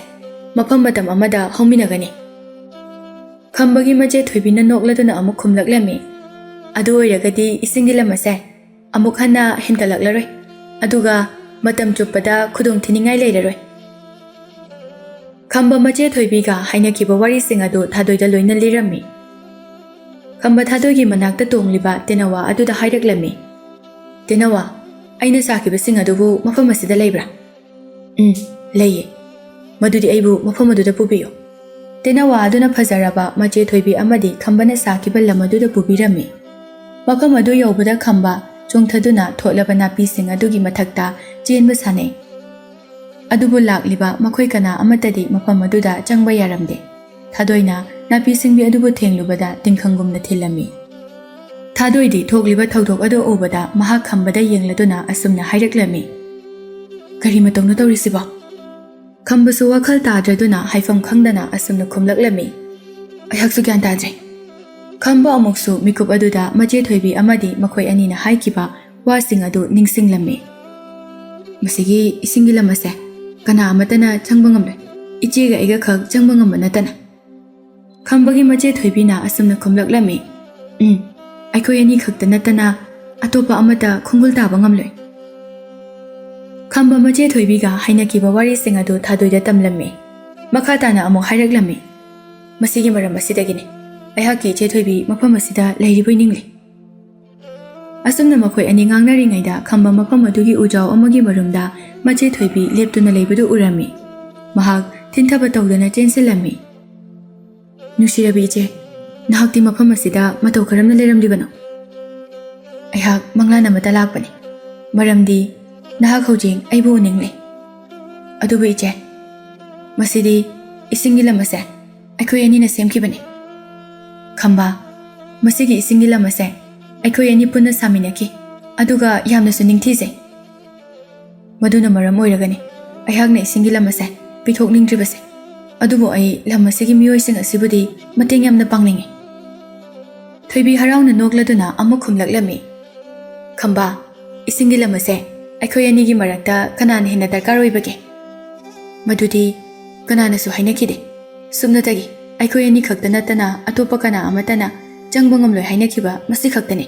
ꯃꯐꯝ ꯃꯇꯝ ꯑꯃꯗ ꯍꯧꯃꯤꯟꯅꯒꯅꯤ꯫ ꯈꯝꯕꯒꯤ ꯃꯆꯦ ꯊꯣꯏꯕꯤꯅ ꯅꯣꯛꯂꯗꯨꯅ ꯑꯃꯨꯛ ꯈꯨꯝꯂꯛꯂꯝꯃꯤ꯫ ꯑꯗꯨ ꯑꯣꯏꯔꯒꯗꯤ ꯏꯁꯤꯡꯒꯤ ꯂꯝ ꯑꯁꯦ ꯑꯃꯨꯛ ꯍꯟꯅ ꯍꯦꯟꯒꯠꯂꯛꯂꯔꯣꯏ, ꯑꯗꯨꯒ ꯃꯇꯝ ꯆꯨꯞꯄꯗ ꯈꯨꯗꯣꯡꯊꯤꯅꯤꯡꯉꯥꯏ ꯂꯩꯔꯔꯣꯏ꯫ ꯈꯝꯕ ꯃꯆꯦ ꯊꯣꯏꯕꯤꯒ ꯍꯥꯏꯅꯈꯤꯕ ꯋꯥꯔꯤꯁꯤꯡ ꯑꯗꯨ ꯊꯥꯗꯣꯏꯗ ꯂꯣꯏꯅ ꯂꯤꯔꯝꯃꯤ꯫ ꯈꯝꯕ ꯊꯥꯗꯣꯏꯒꯤ ꯃꯅꯥꯛꯇ ꯇꯣꯡꯂꯤꯕ ꯇꯦꯅꯋꯥ ꯑꯗꯨꯗ ꯍꯥꯏꯔꯛꯂꯝꯃꯤ꯫ ꯇꯦꯅꯋꯥ, ꯑꯩꯅ ꯁꯥꯈꯤꯕꯁꯤꯡ ꯑꯗꯨꯕꯨ ꯃꯐꯝ ꯑꯁꯤꯗ ꯂꯩꯕ꯭ꯔꯥ? ꯂꯩꯌꯦ꯫ ꯃꯗꯨꯗꯤ ꯑꯩꯕꯨ ꯃꯐꯝ ꯑꯗꯨꯗ ꯄꯨꯕꯤꯌꯨ꯫ ꯇꯦꯅꯋꯥ ꯑꯗꯨꯅ ꯐꯖꯔꯕ ꯃꯆꯦ ꯊꯣꯏꯕꯤ ꯑꯃꯗꯤ ꯈꯝꯕꯅ ꯁꯥꯈꯤꯕ ꯂꯝ ꯑꯗꯨꯗ ꯄꯨꯕꯤꯔꯝꯃꯤ꯫ ꯃꯐꯝ ꯑꯗꯨ ꯌꯧꯕꯗ ꯈꯝꯕ ꯆꯣꯡꯊꯗꯨꯅ ꯊꯣꯠꯂꯕ ꯅꯥꯄꯤꯁꯤꯡ ꯑꯗꯨꯒꯤ ꯃꯊꯛꯇ ꯆꯦꯟꯕ ꯁꯥꯟꯅꯩ꯫ ꯑꯗꯨꯕꯨ ꯂꯥꯛꯂꯤꯕ ꯃꯈꯣꯏ ꯀꯅꯥ ꯑꯃꯠꯇꯗꯤ ꯃꯐꯝ ꯑꯗꯨꯗ ꯆꯪꯕ ꯌꯥꯔꯝꯗꯦ꯫ ꯊꯥꯗꯣꯏꯅ ꯅꯥꯄꯤ ꯁꯤꯡꯕꯤ ꯑꯗꯨꯕꯨ ꯊꯦꯡꯂꯨꯕꯗ ꯇꯤꯡꯈꯪꯒꯨꯝꯅ ꯊꯤꯜꯂꯝꯃꯤ꯫ ꯊꯥꯗꯣꯏꯗꯤ ꯊꯣꯛꯂꯤꯕ ꯊꯧꯗꯣꯛ ꯑꯗꯨ ꯎꯕꯗ ꯃꯍꯥꯛ ꯈꯝꯕꯗ ꯌꯦꯡꯂꯗꯨꯅ ꯑꯁꯨꯝꯅ ꯍꯥꯏꯔꯛꯂꯝꯃꯤ꯫ ꯀꯔꯤ ꯃꯇꯧꯅꯣ ꯇꯧꯔꯤꯁꯤꯕꯣ? ꯈꯝꯕꯁꯨ ꯋꯥꯈꯜ ꯇꯥꯗ꯭ꯔꯗꯨꯅ ꯍꯥꯏꯐꯝ ꯈꯪꯗꯅ ꯑꯁꯨꯝꯅ ꯈꯨꯝꯂꯛꯂꯝꯃꯤ꯫ ꯑꯩꯍꯥꯛꯁꯨ ꯒ꯭ꯌꯥꯟ ꯇꯥꯗ꯭ꯔꯦ꯫ ꯈꯝꯕ ꯑꯃꯨꯛꯁꯨ ꯃꯤꯀꯨꯞ ꯑꯗꯨꯗ ꯃꯆꯦ ꯊꯣꯏꯕꯤ ꯑꯃꯗꯤ ꯃꯈꯣꯏ ꯑꯅꯤꯅ ꯍꯥꯏꯈꯤꯕ ꯋꯥꯁꯤꯡ ꯑꯗꯨ ꯅꯤꯡꯁꯤꯡꯂꯝꯃꯤ꯫ ꯃꯁꯤꯒꯤ ꯏꯁꯤꯡꯒꯤ ꯂꯝ ꯑꯁꯦ ꯀꯅꯥ ꯑꯃꯠꯇꯅ ꯆꯪꯕ ꯉꯝꯂꯣꯏ, ꯏꯆꯦꯒ ꯑꯩꯒ ꯈꯛ ꯆꯪꯕ ꯉꯝꯕ ꯅꯠꯇꯅ꯫ ꯈꯝꯕꯒꯤ ꯃꯆꯦ ꯊꯣꯏꯕꯤꯅ ꯑꯁꯨꯝꯅ ꯈꯨꯝꯂꯛꯂꯝꯃꯤ꯫ ꯑꯩꯈꯣꯏ ꯑꯅꯤ ꯈꯛꯇ ꯅꯠꯇꯅ ꯑꯇꯣꯞꯄ ꯑꯃꯠꯇ ꯈꯣꯡꯒꯨꯜ ꯇꯥꯕ ꯉꯝꯂꯣꯏ꯫ ꯈꯝꯕ ꯃꯆꯦ ꯊꯣꯏꯕꯤꯒ ꯍꯥꯏꯅꯈꯤꯕ ꯋꯥꯔꯤꯁꯤꯡ ꯑꯗꯨ ꯊꯥꯗꯣꯏꯗ ꯇꯝꯂꯝꯃꯤ꯫ ꯃꯈꯥ ꯇꯥꯅ ꯑꯃꯨꯛ ꯍꯥꯏꯔꯛꯂꯝꯃꯤ꯫ ꯃꯁꯤꯒꯤ ꯃꯔꯝ ꯑꯁꯤꯗꯒꯤꯅꯤ ꯑꯩꯍꯥꯛꯀꯤ ꯏꯆꯦ ꯊꯣꯏꯕꯤ ꯃꯐꯝ ꯑꯁꯤꯗ ꯂꯩꯔꯤꯕꯣꯏ ꯅꯤꯡꯂꯤ꯫ ꯑꯁꯨꯝꯅ ꯃꯈꯣꯏ ꯑꯅꯤ ꯉꯥꯡꯅꯔꯤꯉꯩꯗ ꯈꯝꯕ ꯃꯐꯝ ꯑꯗꯨꯒꯤ ꯎꯖꯥꯎ ꯑꯃꯒꯤ ꯃꯔꯨꯝꯗ ꯃꯆꯦ ꯊꯣꯏꯕꯤ ꯂꯦꯞꯇꯨꯅ ꯂꯩꯕꯗꯨ ꯎꯔꯝꯃꯤ꯫ ꯃꯍꯥꯛ ꯊꯤꯟꯊꯕ ꯇꯧꯗꯅ ꯆꯦꯟꯁꯤꯜꯂꯝꯃꯤ꯫ ꯅꯨꯡꯁꯤꯔꯕꯤ ꯏꯆꯦ, ꯅꯍꯥꯛꯇꯤ ꯃꯐꯝ ꯑꯁꯤꯗ ꯃꯇꯧ ꯀꯔꯝꯅ ꯂꯩꯔꯝꯂꯤꯕꯅꯣ? ꯑꯩꯍꯥꯛ ꯃꯪꯂꯥꯟ ꯑꯃꯇ ꯂꯥꯛꯄꯅꯤ, ꯃꯔꯝꯗꯤ ꯅꯍꯥꯛ ꯍꯧꯖꯤꯛ ꯑꯩꯕꯨ ꯎꯅꯤꯡꯂꯤ꯫ ꯑꯗꯨꯕꯨ ꯏꯆꯦ, ꯃꯁꯤꯗꯤ ꯏꯁꯤꯡꯒꯤ ꯂꯝ ꯑꯁꯦ ꯑꯩꯈꯣꯏ ꯑꯅꯤꯅ ꯁꯦꯝꯈꯤꯕꯅꯤ꯫ ꯈꯝꯕ, ꯃꯁꯤꯒꯤ ꯏꯁꯤꯡꯒꯤ ꯂꯝ ꯑꯁꯦ ꯑꯩꯈꯣꯏ ꯑꯅꯤ ꯄꯨꯟꯅ ꯁꯥꯃꯤꯟꯅꯈꯤ, ꯑꯗꯨꯒ ꯌꯥꯝꯅꯁꯨ ꯅꯤꯡꯊꯤꯖꯩ꯫ ꯃꯗꯨꯅ ꯃꯔꯝ ꯑꯣꯏꯔꯒꯅꯤ ꯑꯩꯍꯥꯛꯅ ꯏꯁꯤꯡꯒꯤ ꯂꯝ ꯑꯁꯦ ꯄꯤꯊꯣꯛꯅꯤꯡꯗ꯭ꯔꯤꯕꯁꯦ꯫ ꯑꯗꯨꯕꯨ ꯑꯩ ꯂꯝ ꯑꯁꯤꯒꯤ ꯃꯤꯑꯣꯏꯁꯤꯡ ꯑꯁꯤꯕꯨꯗꯤ ꯃꯇꯦꯡ ꯌꯥꯝꯅ ꯄꯥꯡꯅꯤꯡꯉꯤ꯫ ꯊꯣꯏꯕꯤ ꯍꯔꯥꯎꯅ ꯅꯣꯛꯂꯗꯨꯅ ꯑꯃꯨꯛ ꯈꯨꯝꯂꯛꯂꯝꯃꯤ꯫ ꯈꯝꯕ, ꯏꯁꯤꯡꯒꯤ ꯂꯝ ꯑꯁꯦ ꯑꯩꯈꯣꯏ ꯑꯅꯤꯒꯤ ꯃꯔꯛꯇ ꯀꯅꯥꯅ ꯍꯦꯟꯅ ꯗꯔꯀꯥꯔ ꯑꯣꯏꯕꯒꯦ? ꯃꯗꯨꯗꯤ ꯀꯅꯥꯅꯁꯨ ꯍꯥꯏꯅꯈꯤꯗꯦ꯫ ꯁꯨꯞꯅꯇꯒꯤ ꯑꯩꯈꯣই ꯑꯅꯤ ꯈꯛꯇ ꯅꯠꯇꯅ ꯑꯇꯣꯞꯄ ꯀꯅꯥ ꯑꯃꯠꯇꯅ ꯆꯪꯕ ꯉꯝꯂꯣꯏ ꯍꯥꯏꯅꯈꯤꯕ ꯃꯁꯤ ꯈꯛꯇꯅꯤ꯫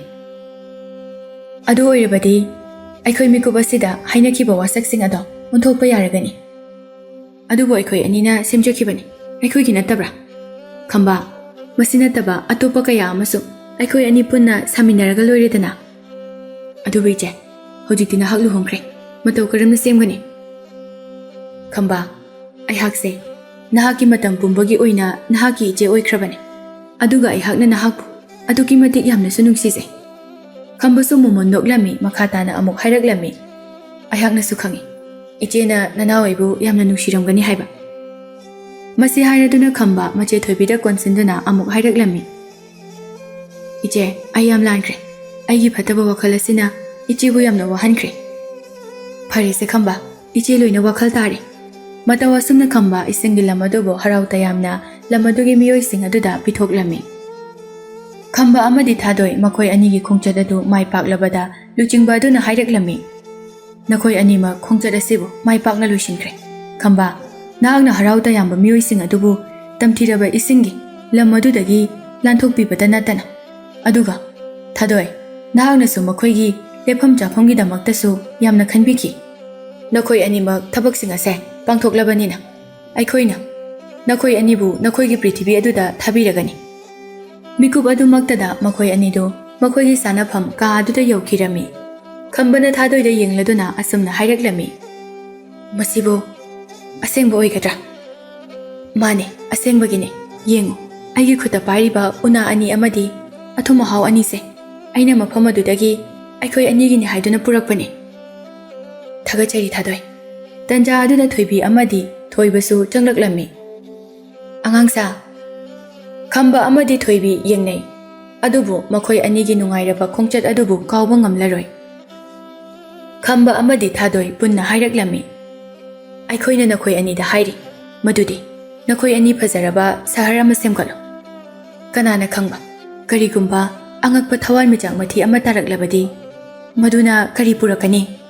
ꯑꯗꯨ ꯑꯣꯏꯔꯕꯗꯤ ꯑꯩꯈꯣꯏ ꯃꯤꯀꯨꯞ ꯑꯁꯤꯗ ꯍꯥꯏꯅꯈꯤꯕ ꯋꯥꯁꯛꯁꯤꯡ ꯑꯗꯣ ꯑꯣꯟꯊꯣꯛꯄ ꯌꯥꯔꯒꯅꯤ꯫ ꯑꯗꯨꯕꯨ ꯑꯩꯈꯣꯏ ꯑꯅꯤꯅ ꯁꯦꯝꯖꯈꯤꯕꯅꯤ, ꯑꯩꯈꯣꯏꯒꯤ ꯅꯠꯇꯕ꯭ꯔꯥ? ꯈꯝꯕ, ꯃꯁꯤ ꯅꯠꯇꯕ ꯑꯇꯣꯞꯄ ꯀꯌా ꯑꯃꯁꯨ ꯑꯩꯈꯣꯏ ꯑꯅꯤ ꯄꯨꯟꯅ ꯁꯥꯃꯤꯟꯅꯔꯒ ꯂꯣꯏꯔꯦꯗꯅ꯫ ꯑꯗꯨꯕꯨ ꯏꯆꯦ, ꯍꯧꯖꯤꯛꯇꯤ ꯅꯍꯥꯛ ꯂꯨꯍꯣꯡꯈ꯭ꯔꯦ, ꯃꯇꯧ ꯀꯔꯝꯅ ꯁꯦꯝꯒꯅꯤ? ꯈꯝꯕ, ꯑꯩꯍꯥꯛꯁꯦ ꯅꯍꯥꯛꯀꯤ ꯃꯇꯝ ꯄꯨꯝꯕꯒꯤ ꯑꯣꯏꯅ ꯅꯍꯥꯛꯀꯤ ꯏꯆꯦ ꯑꯣꯏꯈ꯭ꯔꯕꯅꯤ, ꯑꯗꯨꯒ ꯑꯩꯍꯥꯛꯅ ꯅꯍꯥꯛꯄꯨ ꯑꯗꯨꯛꯀꯤ ꯃꯇꯤꯛ ꯌꯥꯝꯅꯁꯨ ꯅꯨꯡꯁꯤꯖꯩ꯫ ꯈꯝꯕꯁꯨ ꯃꯣꯃꯣꯟ ꯅꯣꯛꯂꯝꯃꯤ꯫ ꯃꯈꯥ ꯇꯥꯅ ꯑꯃꯨꯛ ꯍꯥꯏꯔꯛꯂꯝꯃꯤ꯫ ꯑꯩꯍꯥꯛꯅꯁꯨ ꯈꯪꯏ, ꯏꯆꯦꯅ ꯅꯅꯥꯎ ꯑꯩꯕꯨ ꯌꯥꯝꯅ ꯅꯨꯡꯁꯤꯔꯝꯒꯅꯤ ꯍꯥꯏꯕ꯫ ꯃꯁꯤ ꯍꯥꯏꯔꯗꯨꯅ ꯈꯝꯕ ꯃꯆꯦ ꯊꯣꯏꯕꯤꯗ ꯀꯣꯟꯁꯤꯟꯗꯨꯅ ꯑꯃꯨꯛ ꯍꯥꯏꯔꯛꯂꯝꯃꯤ꯫ ꯏꯆꯦ, ꯑꯩ ꯌꯥꯝ ꯂꯥꯟꯈ꯭ꯔꯦ꯫ ꯑꯩꯒꯤ ꯐꯠꯇꯕ ꯋꯥꯈꯜ ꯑꯁꯤꯅ ꯏꯆꯦꯕꯨ ꯌꯥꯝꯅ ꯋꯥꯍꯟꯈ꯭ꯔꯦ꯫ ꯐꯔꯦꯁꯦ ꯈꯝꯕ, ꯏꯆꯦ ꯂꯣꯏꯅ ꯋꯥꯈꯜ ꯇꯥꯔꯦ꯫ ꯃꯇꯧ ꯑꯁꯨꯝꯅ ꯈꯝꯕ ꯏꯁꯤꯡꯒꯤ ꯂꯝ ꯑꯗꯨꯕꯨ ꯍꯔꯥꯎ ꯇꯌꯥꯝꯅ ꯂꯝ ꯑꯗꯨꯒꯤ ꯃꯤꯑꯣꯏꯁꯤꯡ ꯑꯗꯨꯗ ꯄꯤꯊꯣꯛꯂꯝꯃꯤ꯫ ꯈꯝꯕ ꯑꯃꯗꯤ ꯊꯥꯗꯣꯏ ꯃꯈꯣꯏ ꯑꯅꯤꯒꯤ ꯈꯣꯡꯆꯠ ꯑꯗꯨ ꯃꯥꯏ ꯄꯥꯛꯂꯕꯗ ꯂꯨꯆꯤꯡꯕ ꯑꯗꯨꯅ ꯍꯥꯏꯔꯛꯂꯝꯃꯤ꯫ ꯅꯈꯣꯏ ꯑꯅꯤꯃꯛ ꯈꯣꯡꯆꯠ ꯑꯁꯤꯕꯨ ꯃꯥꯏ ꯄꯥꯛꯅ ꯂꯣꯏꯁꯤꯟꯈ꯭ꯔꯦ꯫ ꯈꯝꯕ, ꯅꯍꯥꯛꯅ ꯍꯔꯥꯎ ꯇꯌꯥꯝꯕ ꯃꯤꯑꯣꯏꯁꯤꯡ ꯑꯗꯨꯕꯨ ꯇꯝꯊꯤꯔꯕ ꯏꯁꯤꯡꯒꯤ ꯂꯝ ꯑꯗꯨꯗꯒꯤ ꯂꯥꯟꯊꯣꯛꯄꯤꯕꯇ ꯅꯠꯇꯅ, ꯑꯗꯨꯒ ꯊꯥꯗꯣꯏ, ꯅꯍꯥꯛꯅꯁꯨ ꯃꯈꯣꯏꯒꯤ ꯂꯦꯞꯐꯝ ꯆꯥꯐꯝꯒꯤꯗꯃꯛꯇꯁꯨ ꯌꯥꯝꯅ ꯈꯟꯕꯤꯈꯤ꯫ ꯅꯈꯣꯏ ꯑꯅꯤꯃꯛ ꯊꯕꯛꯁꯤꯡ ꯑꯁꯦ ꯄꯥꯡꯊꯣꯛꯂꯕꯅꯤꯅ ꯑꯩꯈꯣꯏꯅ ꯅꯈꯣꯏ ꯑꯅꯤꯕꯨ ꯅꯈꯣꯏꯒꯤ ꯄ꯭ꯔꯤꯊꯤꯕꯤ ꯑꯗꯨꯗ ꯊꯥꯕꯤꯔꯒꯅꯤ꯫ ꯃꯤꯀꯨꯞ ꯑꯗꯨꯃꯛꯇꯗ ꯃꯈꯣꯏ ꯑꯅꯤꯗꯨ ꯃꯈꯣꯏꯒꯤ ꯁꯥꯟꯅꯐꯝ ꯀꯥ ꯑꯗꯨꯗ ꯌꯧꯈꯤꯔꯝꯃꯤ꯫ ꯈꯝꯕꯅ ꯊꯥꯗꯣꯏꯗ ꯌꯦꯡꯂꯗꯨꯅ ꯑꯁꯨꯝꯅ ꯍꯥꯏꯔꯛꯂꯝꯃꯤ꯫ ꯃꯁꯤꯕꯨ ꯑꯁꯦꯡꯕ ꯑꯣꯏꯒꯗ꯭ꯔꯥ? ꯃꯥꯅꯦ, ꯑꯁꯦꯡꯕꯒꯤꯅꯦ꯫ ꯌꯦꯡꯉꯨ, ꯑꯩꯒꯤ ꯈꯨꯠꯇ ꯄꯥꯏꯔꯤꯕ ꯎꯅꯥ ꯑꯅꯤ ꯑꯃꯗꯤ ꯑꯊꯨꯝ ꯑꯍꯥꯎ ꯑꯅꯤꯁꯦ ꯑꯩꯅ ꯃꯐꯝ ꯑꯗꯨꯗꯒꯤ ꯑꯩꯈꯣꯏ ꯑꯅꯤꯒꯤꯅꯤ ꯍꯥꯏꯗꯨꯅ ꯄꯨꯔꯛꯄꯅꯤ꯫ ꯊꯥꯒꯠꯆꯔꯤ ꯊꯥꯗꯣꯏ꯫ ꯇꯟꯖꯥ ꯑꯗꯨꯗ ꯊꯣꯏꯕꯤ ꯑꯃꯗꯤ ꯊꯣꯏꯕꯁꯨ ꯆꯪꯂꯛꯂꯝꯃꯤ꯫ ꯑꯉꯥꯡꯁꯥ, ꯈꯝꯕ ꯑꯃꯗꯤ ꯊꯣꯏꯕꯤ ꯌꯦꯡꯅꯩ, ꯑꯗꯨꯕꯨ ꯃꯈꯣꯏ ꯑꯅꯤꯒꯤ ꯅꯨꯡꯉꯥꯏꯔꯕ ꯈꯣꯡꯆꯠ ꯑꯗꯨꯕꯨ ꯀꯥꯎꯕ ꯉꯝꯂꯔꯣꯏ꯫ ꯈꯝꯕ ꯑꯃꯗꯤ ꯊꯥꯗꯣꯏ ꯄꯨꯟꯅ ꯍꯥꯏꯔꯛꯂꯝꯃꯤ꯫ ꯑꯩꯈꯣꯏꯅ ꯅꯈꯣꯏ ꯑꯅꯤꯗ ꯍꯥꯏꯔꯤ ꯃꯗꯨꯗꯤ ꯅꯈꯣꯏ ꯑꯅꯤ ꯐꯖꯔꯕ ꯁꯍꯔ ꯑꯃ ꯁꯦꯝꯒꯠꯂꯨ꯫ ꯀꯅꯥꯅ ꯈꯪꯕ, ꯀꯔꯤꯒꯨꯝꯕ ꯑꯉꯛꯄ ꯊꯋꯥꯟꯃꯤꯆꯥꯛ ꯃꯊꯤ ꯑꯃ ꯇꯥꯔꯛꯂꯕꯗꯤ ꯃꯗꯨꯅ ꯀꯔꯤ ꯄꯨꯔꯛꯀꯅꯤ?